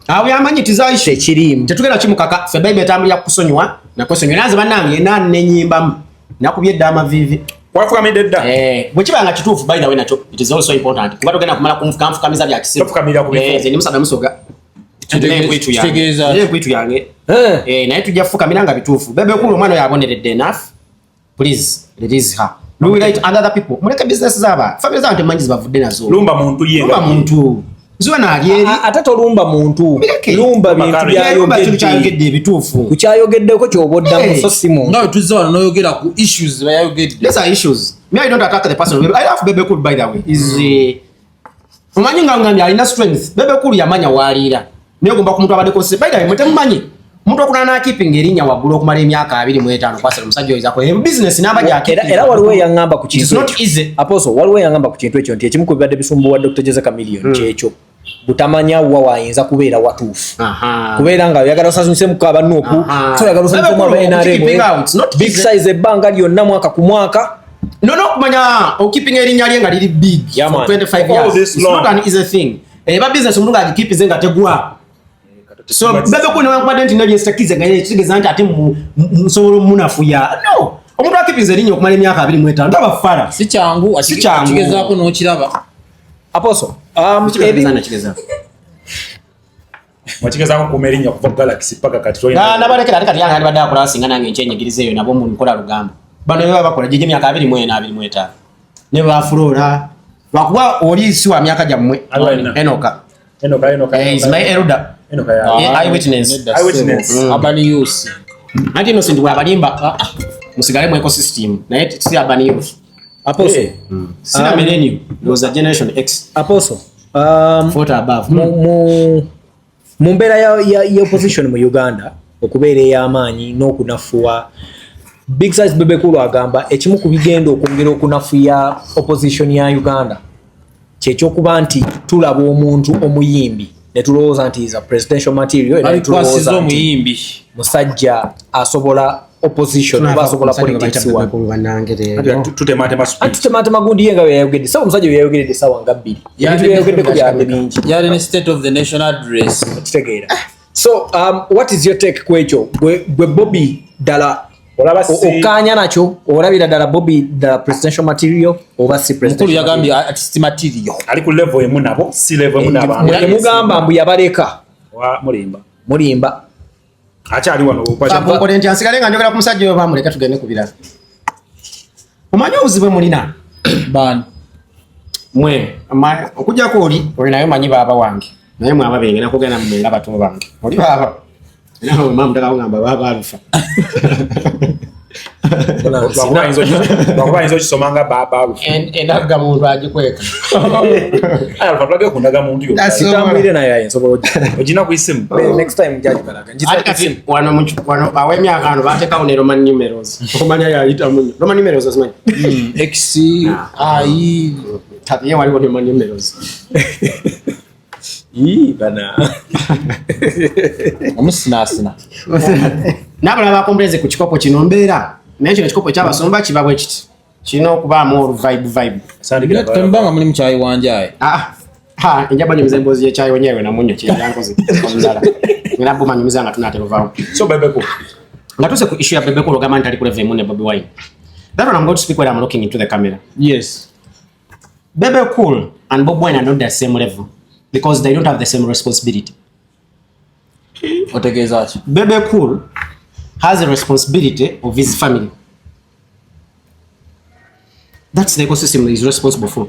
awo yamanyi tizaishe tekirimu tetugenda kimukaka ffe Bebe etambulira kusonyiwa nakusonyiwa naze bannange nani nenyimbamu nakubye edda amavivi wafukamidde dda bwe kibanga kituufu by the way nakyo it is also important kuba togenda kumala kumfukamiza bya kisiru tofukamira ku bifo ni musaga musoga kitegeeza kwitu yange naye tujja kufukamira nga bituufu Bebe Cool omwana yaboneredde enough please release her we will write other people muleke business zaba family zabo temanyi zibavudde nazo lumba muntu yenga lumba muntu ziwana alyeri ate tolumba muntu lumba bintu byayogedde ebituufu kukyayogeddeko kyoboddamu so simu nga tuzza wano noyogera ku issues bayayogedde. These are issues. Me, I don't attack the person. I love Bebe Cool by the way. Is umanyi nga ngambya alina strength. Bebe Cool yamanya walira. Niyo gomba kumuntu abadde kose. By the way, mutemumanyi. Muntu okulana keeping erinnya waggulu okumala emyaka 25 kwasala omusajja oyiza ko business n'abaja akera era waliwo yangamba ku kintu. It's not easy. Apostle waliwo yangamba ku kintu ekyo nti ekimu ku bibadde bisumbuwa Dr. Jessica Million kyekyo. Butamanya wa wayinza kubeera watuufu. Kubeera nga yagala osasuse mu kabanooku. So yagala osasuse mu NRM. Big size ebbanga lyonna mwaka ku mwaka. No kumanya keeping erinnya lye nga liri big for 25 years. It's not an easy thing. Eba business omuntu nga keep zenga tegwa. So Bebe Cool n'akwade nti nali estakize nga yekigeza nti ate musobolo munafuya. No. Omuntu akipinze erinnya okumala emyaka 25 ndaba fara. Si kyangu akigezaako n'okiraba. Apostle wakigezaako kumerinya kuva Galaxy paka kati nabalekera ate kati yange ali badde akola asinga nange nkyenyigiriza eyo nabo munkola lugamba bano beba bakola gye myaka 24 ne bafulora lwakuba oli si wa myaka gyammwe Enoka is my elder eyewitness Urban Youth anti innocent bwabalimba musigale mu ecosystem naye si Urban Youth. Apostle sina millennium was a generation X. Apostle photo above mu mbeera ya opposition mu Uganda okubeera ey'amaanyi n'okunafuwa Big Size Bebe Cool agamba ekimu ku bigenda okwongera okunafuya opposition ya Uganda kyekyokuba nti tulaba omuntu omuyimbi ne tulowooza nti is a presidential material era tulowooza omuyimbi musajja asobola opposition basobola politics wa tutematema gundi yenga yayogedde sawa omusajja yayogedde sawa nga 2 yayogedde ko byabwe bingi yali ne state of the nation address kitegeera. So what is your take kwekyo gwe Bobi dala okanya nakyo olabira dala Bobi the presidential material oba si presidential mukulu yagambye artist material ali ku level emu nabo si level emu nabo mugamba mbu yabaleka wa mulimba akyali wano okwacha nti ansigale nga njogera ku musajja oyo bamuleka tugende kubira omanyi obuzibu mulina ban mwe okujjako oli naye manyi baba wange naye mwaba bengena kugenda mu mbeera bato bange oli baba nawe mama mtaka ngamba baba alufa bakuba inzo kisomanga baba alufa endaga muntu agikweka alfa plage kundaga muntu yo kitambire naye ayinsobola ogina ku isimu next time jaji kalaga ati wano awe myaka ano batekawo ne Roman numerals okumanya yayita munyo Roman numerals asimanyi X I tabiye waliwo Roman numerals bana omusinasina nabala bakompleze ku kikopo kino mbeera naye kino kikopo kyabasomba kibabwe kiti kino okubaamu vibe tembanga mulimu kyayi wanjaye Ha, njaba nyemzembozi ye chai wenyewe na munyo chai yangu zikondala. Ninapo manyumiza nga tunate vao. So Bebe Cool. Ngatuse ku issue ya Bebe Cool kama ntali kule Vemune Bobi Wine. That one I'm going to speak when I'm looking into the camera. Yes. Bebe Cool and Bobi Wine are not the same level because they don't have the same responsibility. Bebe Cool has a responsibility of his family. That's the ecosystem he is responsible for.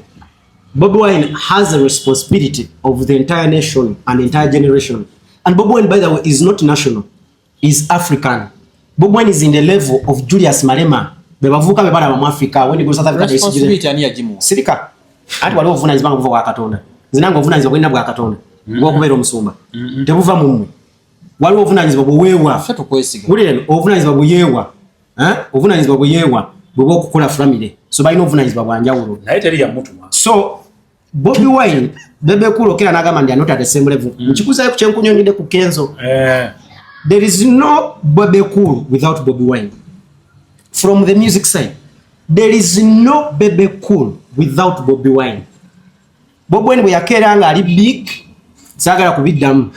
Bobi Wine has a responsibility of the entire nation and entire generation. And Bobi Wine, by the way, is not national. He's African. Bobi Wine is in the level of Julius Malema. Bebavuka bebana wa Africa when you go South Africa. Responsibility ani yajimu. Sirika. Ati waliwo vuna nzibanga kuva kwa Katonda. Zinanga vuna nzibanga kwenda kwa Katonda. Ngo kubera omusumba. Tebuva mu. Waliwo vuna nzibanga bwewa. Fetu kwesiga. Uli ovuna nzibanga bwewa. Ovuna nzibanga bwewa. Bwe okukola family. So bayino ovuna nzibanga bwanjawulo. Na yete ya mtu. So Bobi Wine, Bebe Cool kila nagama ndi not at the same level. Mchikuza ku chenkunyongide ku Kenzo. There is no Bebe Cool without Bobi Wine. From the music side, there is no Bebe Cool without Bobi Wine. Bobi Wine bwe yakera nga ali big, sagala kubiddamu.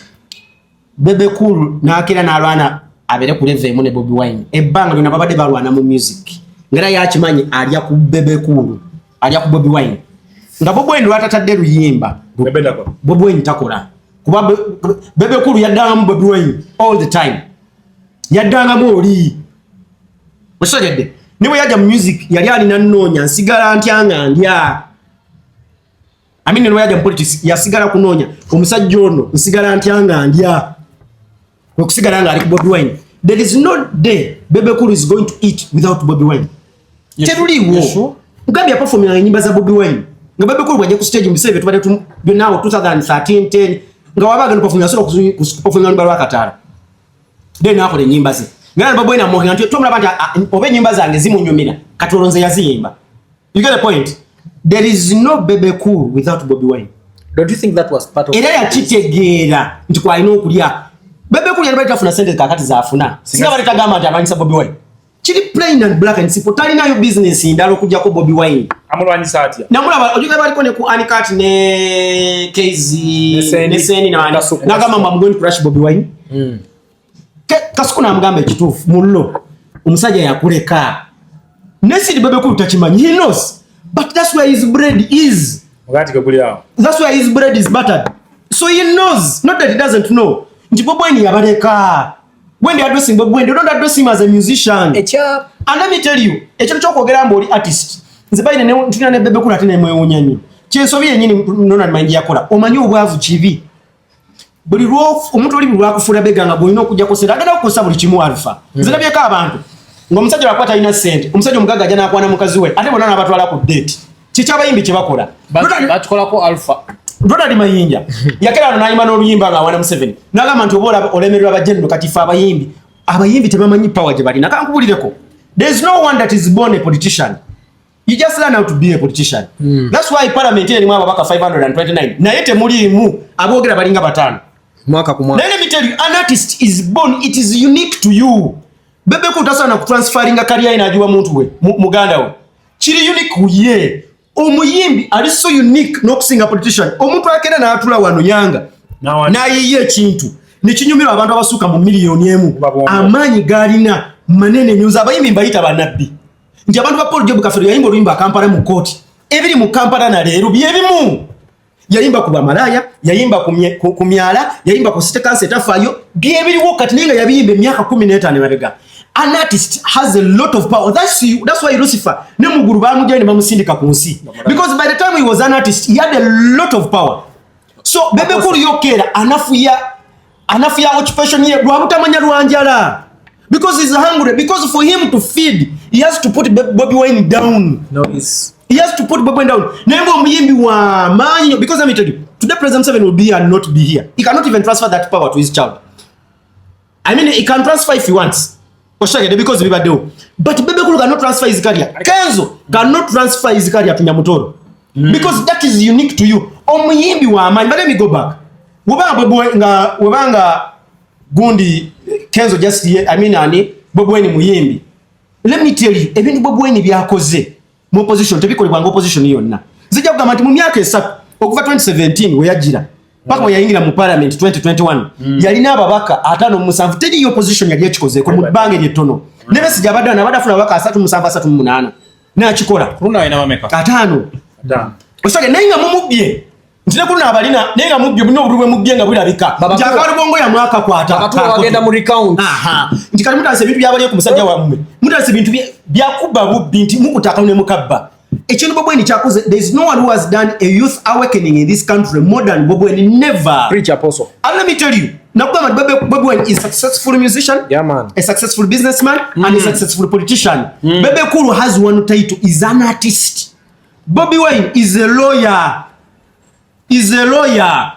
Bebe Cool nakera nalwana abere ku level emu ne Bobi Wine. Ebbanga lina babadde balwana mu music. Ngera yakimanyi alya ku Bebe Cool, alya ku Bobi Wine. Nga Bobi Wine lwatatadde luyimba. Bobi Wine takola. Kuba Bebe Cool yaddanga mu Bobi Wine all the time. Yaddanga mu oli. Osogedde. Niwe yaja mu music yali alina nnoonya nsigala ntyanga ndya. Amini niwe yaja mu politics yasigala kunoonya omusajja ono nsigala ntyanga ndya. Okusigala nga ali ku Bobi Wine. There is no day Bebe Cool is going to eat without Bobi Wine. Teruliwo. Ngambya performing na nyimba za Bobi Wine. Nga Bebe Cool bwaje ku stage mu save tubade tu now 2013 10 nga wabaga no performing solo ku performing nyimba lwa Katara. Then akole nyimba ze. Ngana Bobi Wine amoga nti tomula banja obe nyimba zange zimunyumira katolonze yaziyimba. You get the point? There is no Bebe Cool without Bobi Wine. Don't you think that was part of era ya kitegeera nti kwa ino okulya Bebe Cool yali batafuna sente kakati za afuna singa bali tagama nti amanyisa Bobi Wine kiri plain and black and simple tali nayo business ndalo kujja ko Bobi Wine amulwanyi saati namula ojuga bali kone ku Anikat ne KZ ne Seni na gama mamgoni crash Bobi Wine kasukuna amgamba ekitufu mullo omusajja yakuleka nesi Bebe Cool takimanyi he knows but that's where his bread is. That's why his bread is buttered. So he knows, not that he doesn't know. Bobi Wine yabaleka. When they are addressing Bobi Wine, they don't address him as a musician. And let me tell you, ekyo kyokogera mboli artist. Nze bayine ne tuna ne Bebe Cool atine mwewunyanyo. Kyensobi yenyini nona manyi yakola. Omanyi obwavu kibi. Buli lwo omuntu oli bulwa kufura beganga boyino okujja kosera agenda okukosa buli kimu alfa. Nze nabyeka abantu. Ngomusajja wakwata ina sente. Omusajja omugaga ajana akwana mukazi we. Ate bonna nabatwala ku date. Chichabayimbi chibakola batukola ko alpha Ronald Mayinja yakera no nayima no luyimba nga wana mu 7 nagamba nti obola olemerwa abajendo katifa abayimbi tebamanyi power je bali nakankubulireko. There's no one that is born a politician. You just learn how to be a politician. That's why parliament eri mwa babaka 529 na yete mulimu abogera balinga batano mwaka ku mwaka. Let me tell you, an artist is born, it is unique to you. Bebe Cool tasana ku transferringa career ina ajuwa muntu we muganda we kiri unique uye. Omuyimbi ali so unique n'okusinga politician. Omuntu akera na atula wano yanga na yiye kintu nikinyumira abantu abasuka mu miliyoni emu amanyi galina manene nyuza abayimbi mbayita banabbi nti abantu ba Paul Job Kafiri yayimba oluyimba Kampala mu court ebiri mu Kampala na leero byebimu yayimba ku bamalaya yayimba ku myala yayimba ku state council tafayo byebiriwo kati ninga yabiyimba emyaka 15 mabega. An artist has a lot of power. That's why Lucifer ne muguru bamujja ne bamusindika ku nsi. Because by the time he was an artist, he had a lot of power. So Bebe Cool yokera anafu ya occupation ye lwabutamanya lwanjala. Because he's hungry. Because for him to feed, he has to put Bobi Wine down. He has to put Bobi Wine down. Nembo omuyimbi wa manyo. Because let me tell you, today President 7 will be here and not be here. He cannot even transfer that power to his child. I mean, he can transfer if he wants. Because we do. But Bebe Cool cannot transfer his career. Kenzo cannot transfer his career to Nyamutoro. Because that is unique to you. Omuyimbi wa amani. But let me go back. Wabanga gundi Kenzo just here. I mean Bobi Wine muyimbi. Let me tell you, ebintu Bobi Wine byakoze mu opposition tebikolebwa ngo opposition yonna. Zijja kugamba nti mu myaka 3 okuva 2017 we yajira paka we yayingira mu parliament 2021 yalina ababaka 5 teri opposition yali ekikozeeko mu bange lyettono nebe sijabadde nabadafuna ababaka 3 na chikola kuna ina mameka 5 osage nenga mumubye ntine kuna abalina nenga mubye buno obulwe mubye nga bulabika jakali bongo ya mwaka kwata akatu wagenda mu recount ntikali mutase ebintu byabali ku musajja wa mume mutase ebintu byakuba bubbi nti mukutaka ne mukabba ekintu Bobi Wine kyakoze. There is no one who has done a youth awakening in this country more than Bobi Wine. Never. Preach apostle. And let me tell you, Bobi Wine is a successful musician, yeah, man. A successful businessman, and a successful politician. Bebe Kulu has one title, is an artist. Bobi Wine is a lawyer. Is a lawyer.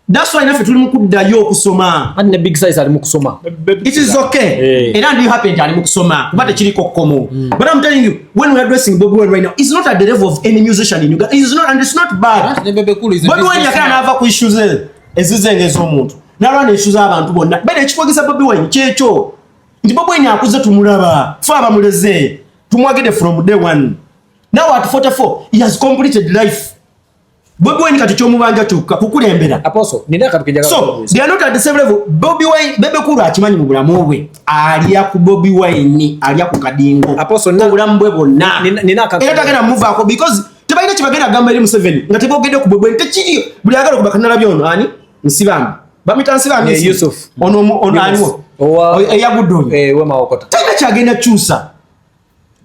That's why nafe tuli mukudda yo kusoma. And the big size ali mukusoma. It is okay. It don't happen ali mukusoma. Kubate chiriko komo. But I'm telling you, when we are addressing Bobi Wine right now, it's not at the level of any musician in Uganda. It's not, and it's not bad. Bebe Kulu is a Bobi Wine yakana nava ku issues ezizenge z'omuntu. Nalwana issues abantu bonna. Bade ekikogesa Bobi Wine kyecho. Ndi Bobi Wine akuze tumulaba. Fa abamuleze. Tumwagede from day one. Now at 44, he has completed life. Bobi Wine kati kyomubanja kyokka kukulembera. Apostle, nina katukinjaga. So, they are not at the same level. Bobi Wine, Bebe Kulu akimanyi mu bulamu bwe. Aliya ku Bobi Wine, aliya ku kadingo. Apostle, na bulamu bwe bonna. Nina katukinjaga. Era tagenda move ako because tebalina kibagenda gamba eri Museveni. Nga tebogedde ku Bobi Wine tekiriyo. Buli agala kubakanala byono ani? Nsibambi. Bamita Nsibambi. Yusuf. Ono aliwo. Eyaguddo. Wema okota. Tayina kyagenda kyusa.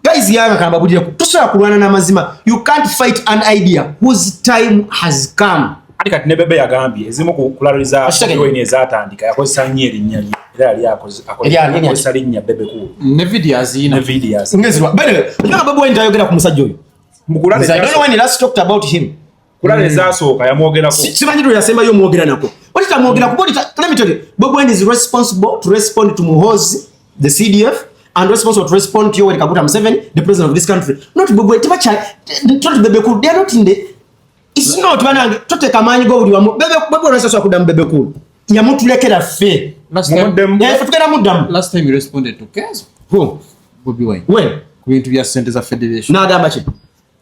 Guys, yanga kamba budire tusala kulwana na mazima. You can't fight an idea whose time has come. Ati kati ne Bebe yagambye ezimu kukulariza Bobi Wine ezatandika yakozesa nnyo erinnya lye era yali akozesa linnya Bebe Kulu ne videos ina videos ngezirwa bene nanga Bobi Wine ayogera ku musajja oyo mukulale I don't know when he last talked about him kulale zasooka yamwogerako simanyiru yasemba yo mwogera nako what tamwogera ku body let me tell you Bobi Wine is responsible to respond to Muhoozi the CDF and responsible to respond to Yoweri Kaguta Museveni the president of this country not Bobi Wine not Bebe Kulu they are not in the it's not banange toteka manyi go buli wamu Bobi Wine so akudamu Bebe Kulu yamutulekera fe tukera mudamu last time you responded to Kenzo who Bobi Wine when ku bintu bya sente za federation na agamba ki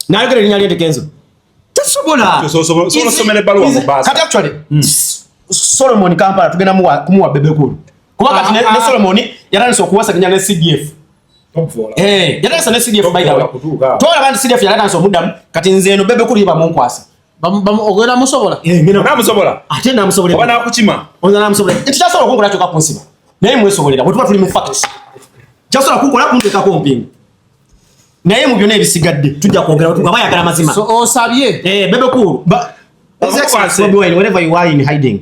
nayogera linnya lye Kenzo tasobola so somele baluwa mu basa kati actually Solomon Kampala tugenda kumuwa Bebe Kulu kuba kati ne Solomon yaranso okuwasaganya ne CDF yaranso ne CDF by the way tola bandi CDF yaranso mudamu kati nze eno Bebe Kulu yiba munkwasa ogenda musobola ngena musobola ate namusobola obana kukima onza namusobola ekitasobola okukola kyoka kunsiba naye mwesobolera bwe tuba tuli mu facts kyasobola kukola kundeka kompinga naye mu byonna ebisigadde tujja kwogera tuba bayagala mazima so osabye Bebe Kulu Bobi Wine wherever you are in hiding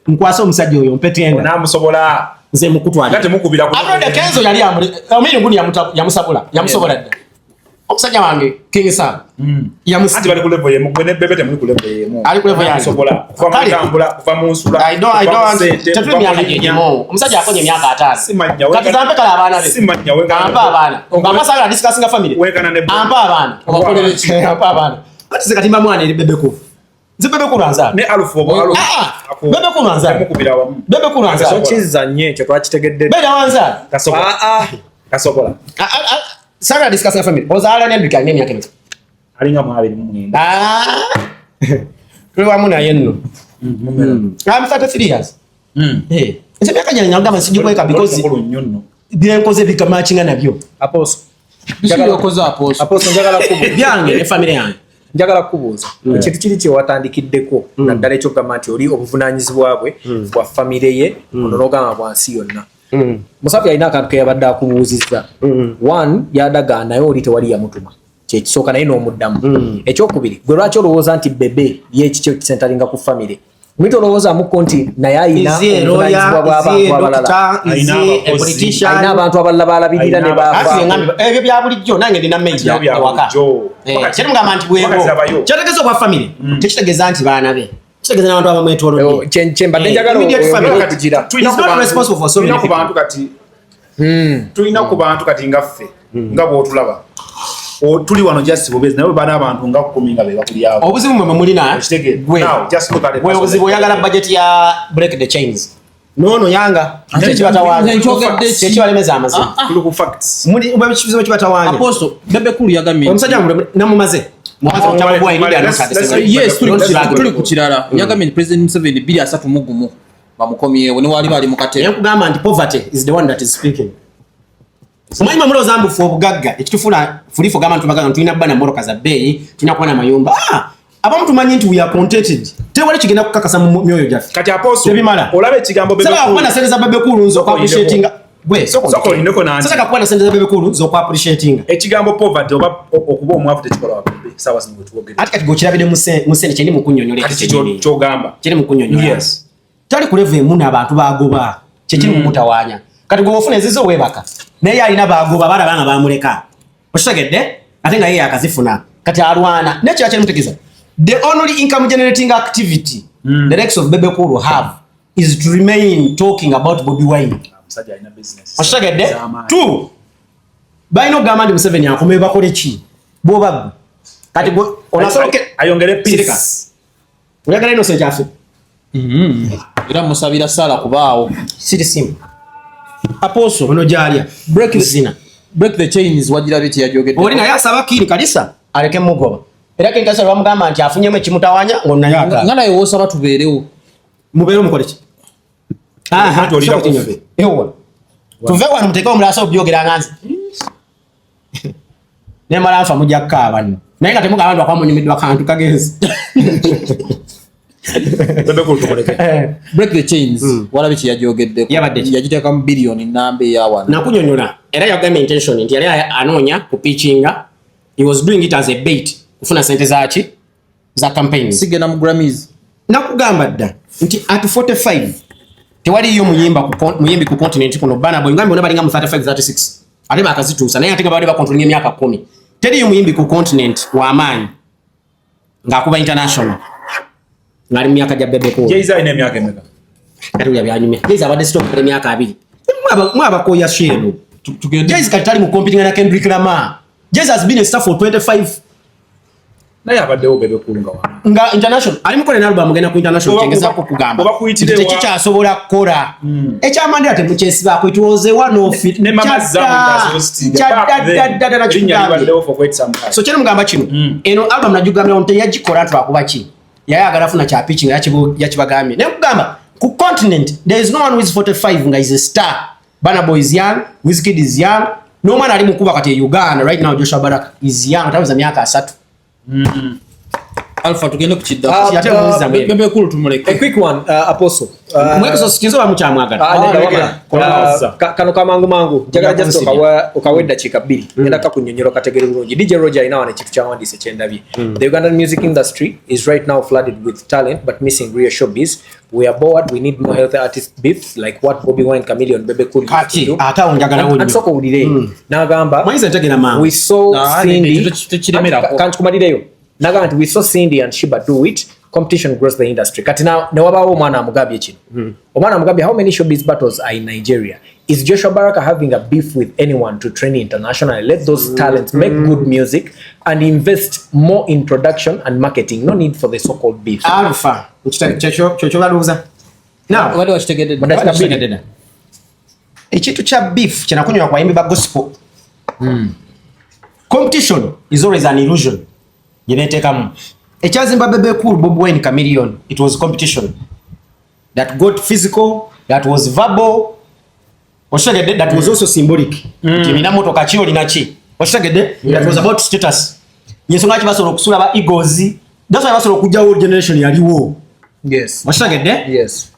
nkwasa omusajja oyo mpetenga namusobola nze mukutwala ngate mukubira ku Alfred Kenzo yali amuli nguni yamusobola omusajja wange King Sam ati bali ku level yemu gwene Bebe temuli ku level yemu ali ku level yali sobola kuva mu tambula kuva mu nsula I don't tetwe myaka yemo omusajja akonye myaka 5 simanya kati zampe kala abana be simanya wenga ampa abana ngamba sala discussing family wekana ne ampa abana obakolere ki ampa abana kati sekati mwana eri Bebe Kulu nze Bebe Kulu anza ne alufu Bebe Kulu anza mukubira wamu Bebe Kulu anza so chiza nye kyo twakitegedde Bebe anza kasobola sala discussing family ozala ne ndika myaka emeka alinga mu 2 tuli wamu naye nno I'm 33 years ese myaka nyanya ngamba sijikweka because byenkoze bikamatchinga nabyo apostle bishobokoza apostle njagala kubuuza byange ne family yange njagala kubuuza ekintu kiri kye watandikiddeko naddala ekyo gamba nti oli obuvunaanyizibwa bwe bwa famire ye ono n'ogamba bwansi yonna musafiri alina akantu ke yabadde akubuuzizza one yadaga naye oli tewali yamutuma kyekisooka naye n'omuddamu ekyokubiri gwe lwaki olowooza nti Bebe yekikyo kisentalinga ku famire mwita olowoozaamuko nti naye ayina obuvunanyizibwa bw'abantu abalala ayina abantu abalala balabirira ne baava ebyo bya bulijjo nange ndina meja ewaka kyeri mugamba nti bwebo kyategeeza obwa famire tekitegeeza nti baana be kitegeeza n'abantu abamwetoolodde kyembadde njagala tulina ku bantu kati nga ffe nga bw'otulaba tuli wano just bobezi nawe bana abantu nga 10 nga bebakulyawo obuzibu mwe mulina gwe obuzibu oyagala budget ya break the chains no yanga kyekibatawakyekibalemeeza amazima tuli ku facts muli obuzibu kyebatawaanya apostle Bebe Kulu yagamye omusajja namumaze mwanzo mtamu bwa india no yes tuli kuchirala yagambye president Museveni 231 bamukomyewo ne wali bali mukate yakugamba nti poverty is the one that is speaking. Somanyima mulo zambu fu obugagga ekitufuna fulifo gama ntubaganga tulina bana moroka za bei tulina kuwa na mayumba abamu tumanyi nti we are contented tewali kigenda kukakasa mu myoyo jaffe kati apostle tebimala olabe kigambo Bebe sala kubana sente Bebe Cool nzo kwa appreciating bwe soko indeko nanti sasa kubana sente Bebe Cool nzo kwa appreciating ekigambo poverty oba okuba omwavu tekikola wabbe sawa singo tuwogere ati kati gochirabide musene kyeni mukunyonyole kati kyo gamba kyeni mukunyonyola yes tali kuleve muna abantu bagoba kyekiri mumutawanya kati go ofuna ezizo webaka naye alina bagoba barabanga bamuleka oshagedde ate nga yeye akazifuna kati alwana nekyo kyali mutekiza. The only income generating activity the likes of Bebe Cool have is to remain talking about Bobi Wine. Musajja alina business oshagedde two baino gamandi Museveni akome bakole ki boba kati onasoloke ayongere peace uyagala ino sejafe era musabira sala kubaawo siri simu apostle ono jalia break the chains wagira biti yajogedde olina yasaba kini kalisa aleke mugoba era kinkasa bamugamba nti afunyemo kimutawanya ngonna yaka ngana yosa batuberewo mubere mukole ki olina kufe ewa tuve wano muteke omulasa obyogera nganzi ne mala afa mujakka abantu naye nga temuga abantu akwamunyumidwa kantu kagenzi Bebe Cool tukoleke break the chains wala bichi yajogedde yajiteka mu billion nambe yawana nakunyonyola era yagamba intention nti yali anonya ku pitchinga he was doing it as a bait kufuna sente za campaign sigena mu Grammys nakugamba dda nti at 45 tewali yo muyimbi ku continent kuno bana boy ngambe onabalinga mu 35 36 ate bakazituusa naye ate nga bali bakontrolinga emyaka 10 teri yo muyimbi ku continent wa amaanyi ng'akuba international ngari myaka ja Bebe Cool Jayza ine myaka emeka kati ya byanyumya Jayza abadde stop kwa myaka 2 mwaba ko ya shelo Jayza katali mu competing na Kendrick Lamar. Jayza has been a star for 25 naye abadde Bebe Cool nga international ali mukole na album ngena ku international tengeza ko kugamba tekicha asobola kukora ekyamandi ate mukyesiba ko ituoze one of it ne mama zamu da so cyane mugamba kino eno album najugamya onte yagikora twakuba ki yayagala funa kya pitching yakibagambye ne kugamba ku continent there is no one who is 45 nga is a star. Bana Boy is young, Wizkid is young, no man ali mukuba kati Uganda right now. Joshua Baraka is young, atawiza myaka 3 Alpha tugende kuchidda Bebe Cool tumuleke. A quick one, Apostle. Mweko sikinzo bamucha mwagala. Kano kamangu mangu. Jagala just okawenda chika 2. Enda kakunyonyero kategori bulungi. DJ Roger inawa ne chifu kyawandise chendabi. The Ugandan music industry is right now flooded with talent but missing real showbiz. We are bored. We need more healthy artist beef like what Bobi Wine, Chameleon, Bebe Cool used to do. Ata onjagala wonyo. Ansoko udire. Nagamba. Maize tegena mama. We saw Cindy. Kanchu kumadireyo. Naganti we saw Cindy and Shiba do it. Competition grows the industry. Kati na newabawo mwana Mugabe chino. Omwana Mugabe, how many showbiz battles are in Nigeria? Is Joshua Baraka having a beef with anyone to train internationally? Let those talents make good music and invest more in production and marketing. No need for the so-called beef. Alpha. Chocho baluza. Now, wali washitegedde. Ekitu cha beef kinakunywa kwa yimbi ba gospel. Competition is always an illusion. Yenetekamu. Echazimba Bebe Cool, Bobi Wine, Chameleon. It was competition that got physical, that was verbal. Oshagede, that was also symbolic. Kimina moto kachio linachi. Oshagede, that was about status. Yesonga chibasolo kusula ba egozi. That's why basolo kuja old generation yaliwo. Yes. Oshagede? Yes.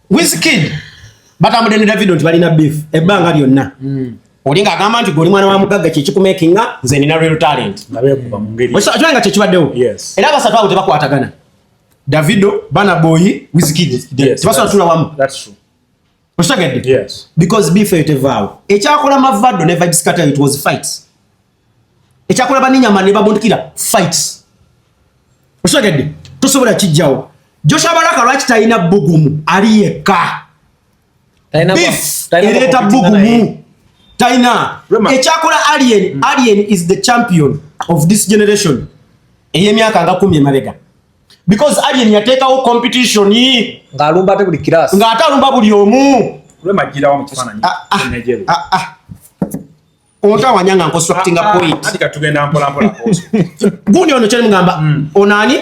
Wizkid. Bata amudeni Davido nti balina beef. Ebanga lyonna. Olinga agamba nti goli mwana wa mugagga kyekikumakinga nze nina real talent. Nabekuba mu ngeri. Oshanga kyekibaddewo. Yes. Era basatu abo tebakwatagana. Davido, Bana Boy, Wizkid. Yes. Tebasala tula wamu. That's true. Oshagede? Yes. Because beef etevaawo. Ekyakola Mavado ne Vibes Cartel, it was fights. Ekyakola Baninyama ne babondikira fights. Oshagede? Tosobola kijjawo. Joshua Baraka lwaki talina bugumu ali yekka. Beef ereeta bugumu. Taina. Ekyakola Alien is the champion of this generation. Eyemyaka nga 10 emabega. Because Alien yateekawo competition ng'alumba ate buli class. Ng'ate alumba buli omu. Lwe majjirawo mu kifaananyi. onta wanyanga constructing a point ati katugenda mpola post gundi ono kyali mugamba onani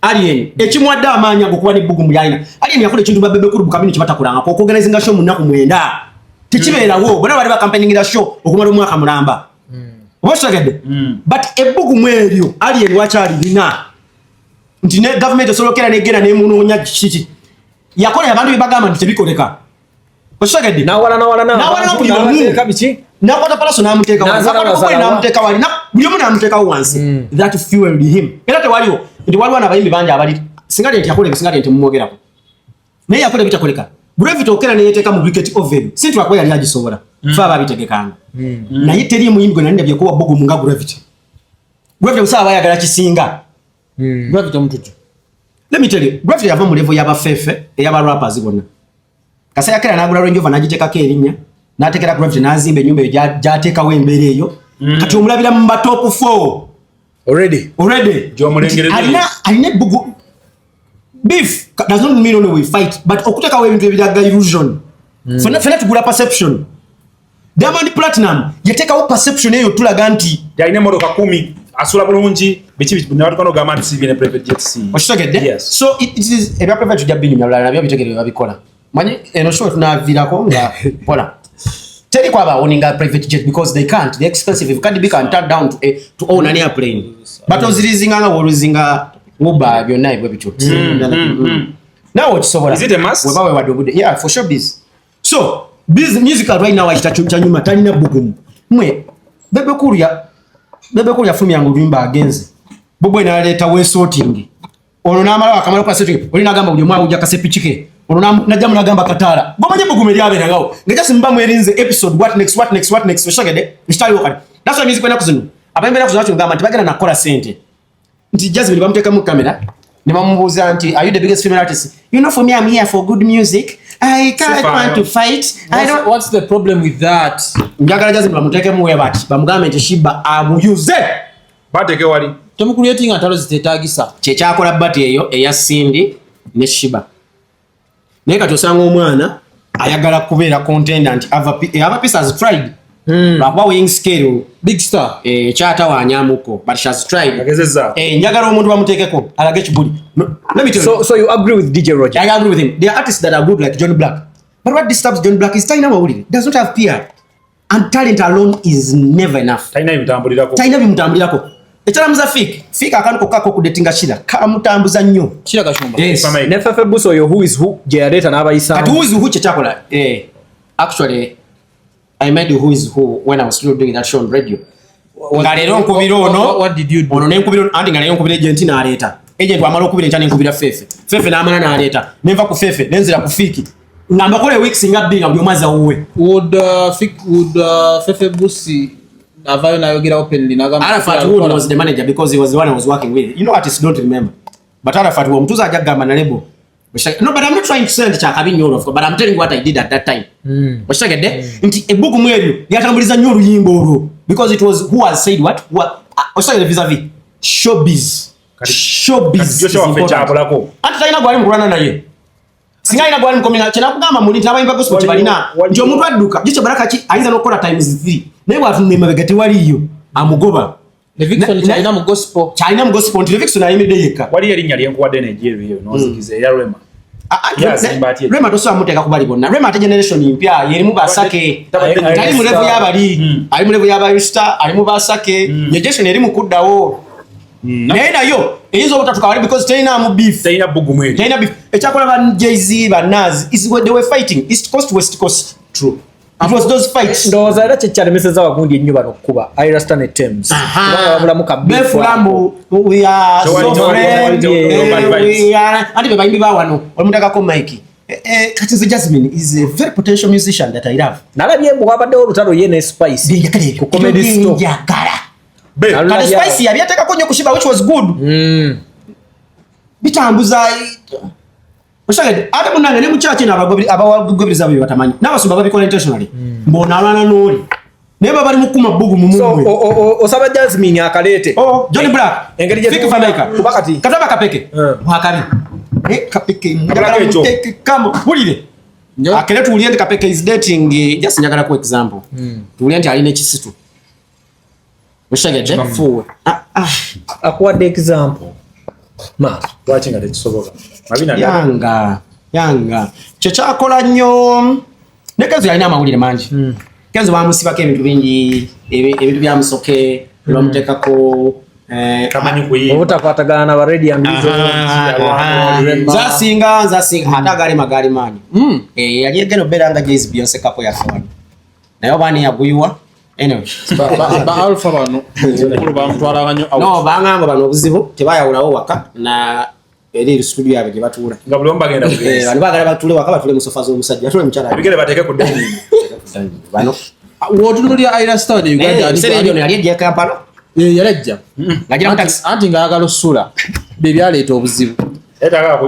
alien ekimwadde amaanya gokuba ne bugu muyalina alien yakola ekintu babebe kulu bukamini kibatakulanga ko organizing show munaku mwenda tekibeerawo bona bali ba campaigning show okumala omwaka mulamba obosagede but ebugu mweryo alien wakyali lina nti ne government esolokera negenda nemunoonya kiki yakola abantu bibagamba nti tebikoleka obosagede nawalana buli omu nakwata palaso namuteeka wali buli omu namuteekawo wansi that fueled him era tewaliwo nti waliwo n'abayimbi bangi abali singa nti yakola ebisinga nti mumwogerako naye yakola ebitakoleka Gravity okera neyeteeka mu wicket oven sintu akwe yali agisobola fa babitegekanga naye teri muyimbi gwe nandabye kuba bogo munga Gravity usaba bayagala kisinga Gravity omututu. Let me tell you, Gravity yava mu level yaba fefe eyaba rappers bonna kasa yakera nagula Range Rover nagiteekako erinnya natekera Gravity nazimba ennyumba gy'ateekawo embeera eyo kati omulabira mu top 4 already jomulengere alina bugu beef does not mean only we fight but okutekawo ebintu ebiraga illusion fena tugula perception. Diamond Platinum yatekawo perception eyo tulaga nti yalina motoka 10 asula bulungi bichi nabatukano gamba nti civil private jets oshagede so it is ebya private jet binyumya bulala nabyo bitegere babikola manyi eno show tunavirako nga pola tell you about owning a private jet because they can't, they're expensive. If can't be can turn down to own an airplane but oziringa woruzinga Uber your night baby chot now what so is it a must we bawe wadobude yeah for sure biz so biz musical right now aitachuncha nyuma talina bugumu mwe bebe kuru ya fumi yangu bimba agenze bobo inaleta we sorting ono namala akamala kwa sorting olina gamba uje mwa uja kasepichike ono najamu nagamba katara bomaje bugumu lyabe nagawo ngaja simba mwerinze episode what next shagede mstari wakati that's why music kwenda kuzinu abembera kuzatu ngamba ntibagenda nakola sente nti Jasmine bamuteka mu camera ne bamubuza nti are you the biggest female artist you know for me I'm here for good music I can't want to fight what's the problem with that njagala Jasmine bamuteke mu webati bamugambe nti Shiba amuyuze bateke wali tomu creating atalo zitetagisa kyekyakola bati eyo eya Cindy ne Shiba naye kati osanga omwana ayagala kubeera contendant ava piece has tried Baba wing scale big star chata wanyamuko but she has tried agezeza njagala omuntu bamutekeko alage kibuli let me tell you so you agree with DJ Roger? I agree with him. There are artists that are good like John Black but what disturbs John Black is Taina Mawuli does not have PR and talent alone is never enough. Taina bimutambulirako Echalamuza fika akantu kako kudetinga shida kamutambuza nnyo shida kashumba yes Nefefe buso yo who is who generate n'abayisa but who is who chechakola actually I made who is who when I was still doing that show on radio. Ngalero nkubira ono what did you do? Ono nenkubira andi ngalero nkubira agent na aleta. Agent wamala okubira nchane nkubira Fefe. Fefe na amana na aleta. Nemva ku Fefe nenzira ku Fiki. Ngamba kole weeks ngabinga byo maza uwe. Would Fefe Busi avayo na yogira openly na gamba Arafat Wood was the manager because he was the one I was working with. You know artists don't remember. But Arafat Wood mtuza ajagamba Nalebo. No, but I'm not trying to send Chakabinyo of, but I'm telling you what I did at that time. Washagede nti ebugu mweru yatambuliza nnyo luyimbo olwo because it was who has said what washagede vis-a-vis showbiz Joshua fechabulako ati taina gwali mukulana naye singa ina gwali mukomina chena kugamba muri tabayimba gospel chibalina njo muntu adduka giche baraka chi ayinza nokola times 3 naye watunne mabegati waliyo amugoba Levickson China mu gospel nti Levickson ayimide yeka wali yalinya lyenkuwadde Nigeria nozikize ya Rema Rema tosobola muteeka kubali bonna Rema ate generation mpya yerimu basake tali mu level y'abali ali mu level y'abayusta ali mu basake generation erimu kuddawo naye nayo eyinza obutatuka wali because tayina mu beef tayina bugu mwe tayina beef ekyakola ba Jay-Z ba Nas is what they were fighting East Coast West Coast true it was those fights ndoza era kyekyalemiseza abagundi ennyo bano okuba Irasta ne Thames wabulamu ka befulambo we are so friend andi bebayimbi bawano olumutakako Mike kati nze Jasmine is a very potential musician that I love nalabye mbu wabaddewo olutalo ye ne Spice ku comedy store kati Spice yabyateekako nnyo ku Shiba which was good bitambuza oshagede ate munange ne muchachi na abagobiriza byo batamanyi n'abasumba babikola intentionally mbona alwana n'oli naye baba bali mukuma bugu mu mumwe osaba Jasmine akalete Johnny Black engeri gye fika fanaika kubakati kataba kapeke wakabi kapeke kama bulire Akere tuulye nti Kapeke is dating just njagala ku example. Tuulye nti alina ekisitu. Oshagedde bafuwe. Akuwadde example. Lwaki nga tekisoboka? Yanga. Kyo kyakola nnyo. Ne Kenzo yalina amawulire mangi. Kenzo bamusibako ebintu bingi, ebintu byamusoke, bamuteekako kamanyi kuyiba. Obutakwatagana na Radiant zasinga ate agaali magaali maanyi. Yali egenda obeera nga Jay-Z Beyonce couple yaffe wano. Naye obaani yaguyiwa. Anyway. Ba Alpha bano bamutwala nnyo. No, bangamba bano obuzibu tebayawulawo waka na eri studio yabe gye batuula. Nga buli omu bagenda kugenda. Bano baagala batuule waka batuule mu sofa z'omusajja. Batuule mukyala. Ebigere bateeke ku ddeni. Bano. Wotunulya Ira Star ne Uganda yali ejja Kampala. Yarajja. Ng'agira taxi. Anti ng'ayagala ossula. Bye byaleeta obuzibu.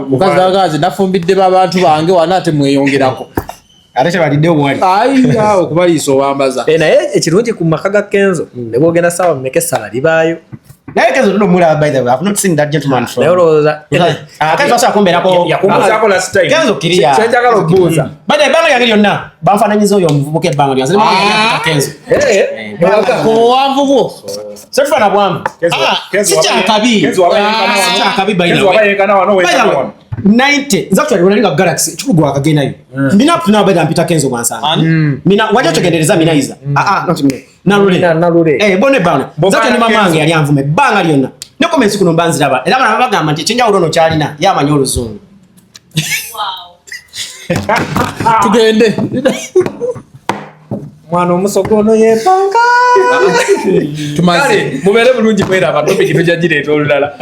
Mukazi wagazi nafumbidde babantu bange wana ate mweyongerako. Ate kyebadidde omwali. Ayi okubaliisa owambaza. Naye ekirungi ku maka ga Kenzo ne bwogenda sawa mmeke sala libaayo. Naye Kenzo ndo mula by the way. I've not seen that gentleman from. Naye olowooza. Kenzo asa akumbeerako. Yakumbuzaako last time. Kenzo kiriya. Kyenjagala okubuuza. Bade ebbanga lyange lyonna banfaananyiza oyo omuvubuka ebbanga lyange. Kenzo. Obuwanvu bwo. Setufaana bwangu. Si kyakabi. Kenzo Kyakabi by the Kenzo way. wabayenkana wano weekana wano. 90 nzakutwali unalinga Galaxy ekikugu akagendayo mina tunabega mpita Kenzo gwansanga mina wajja tugendereza minaiza not mina nalule bone bana zake ni mamange yali anvume banga lyonna ne comments kuno mbanzira era bana bagamba nti chenjawulo no kyalina yamanyi oluzungu tugende mwana omusogono yepanga tumaze mubeere bulungi mwera abantu topic tujja gireeta olulala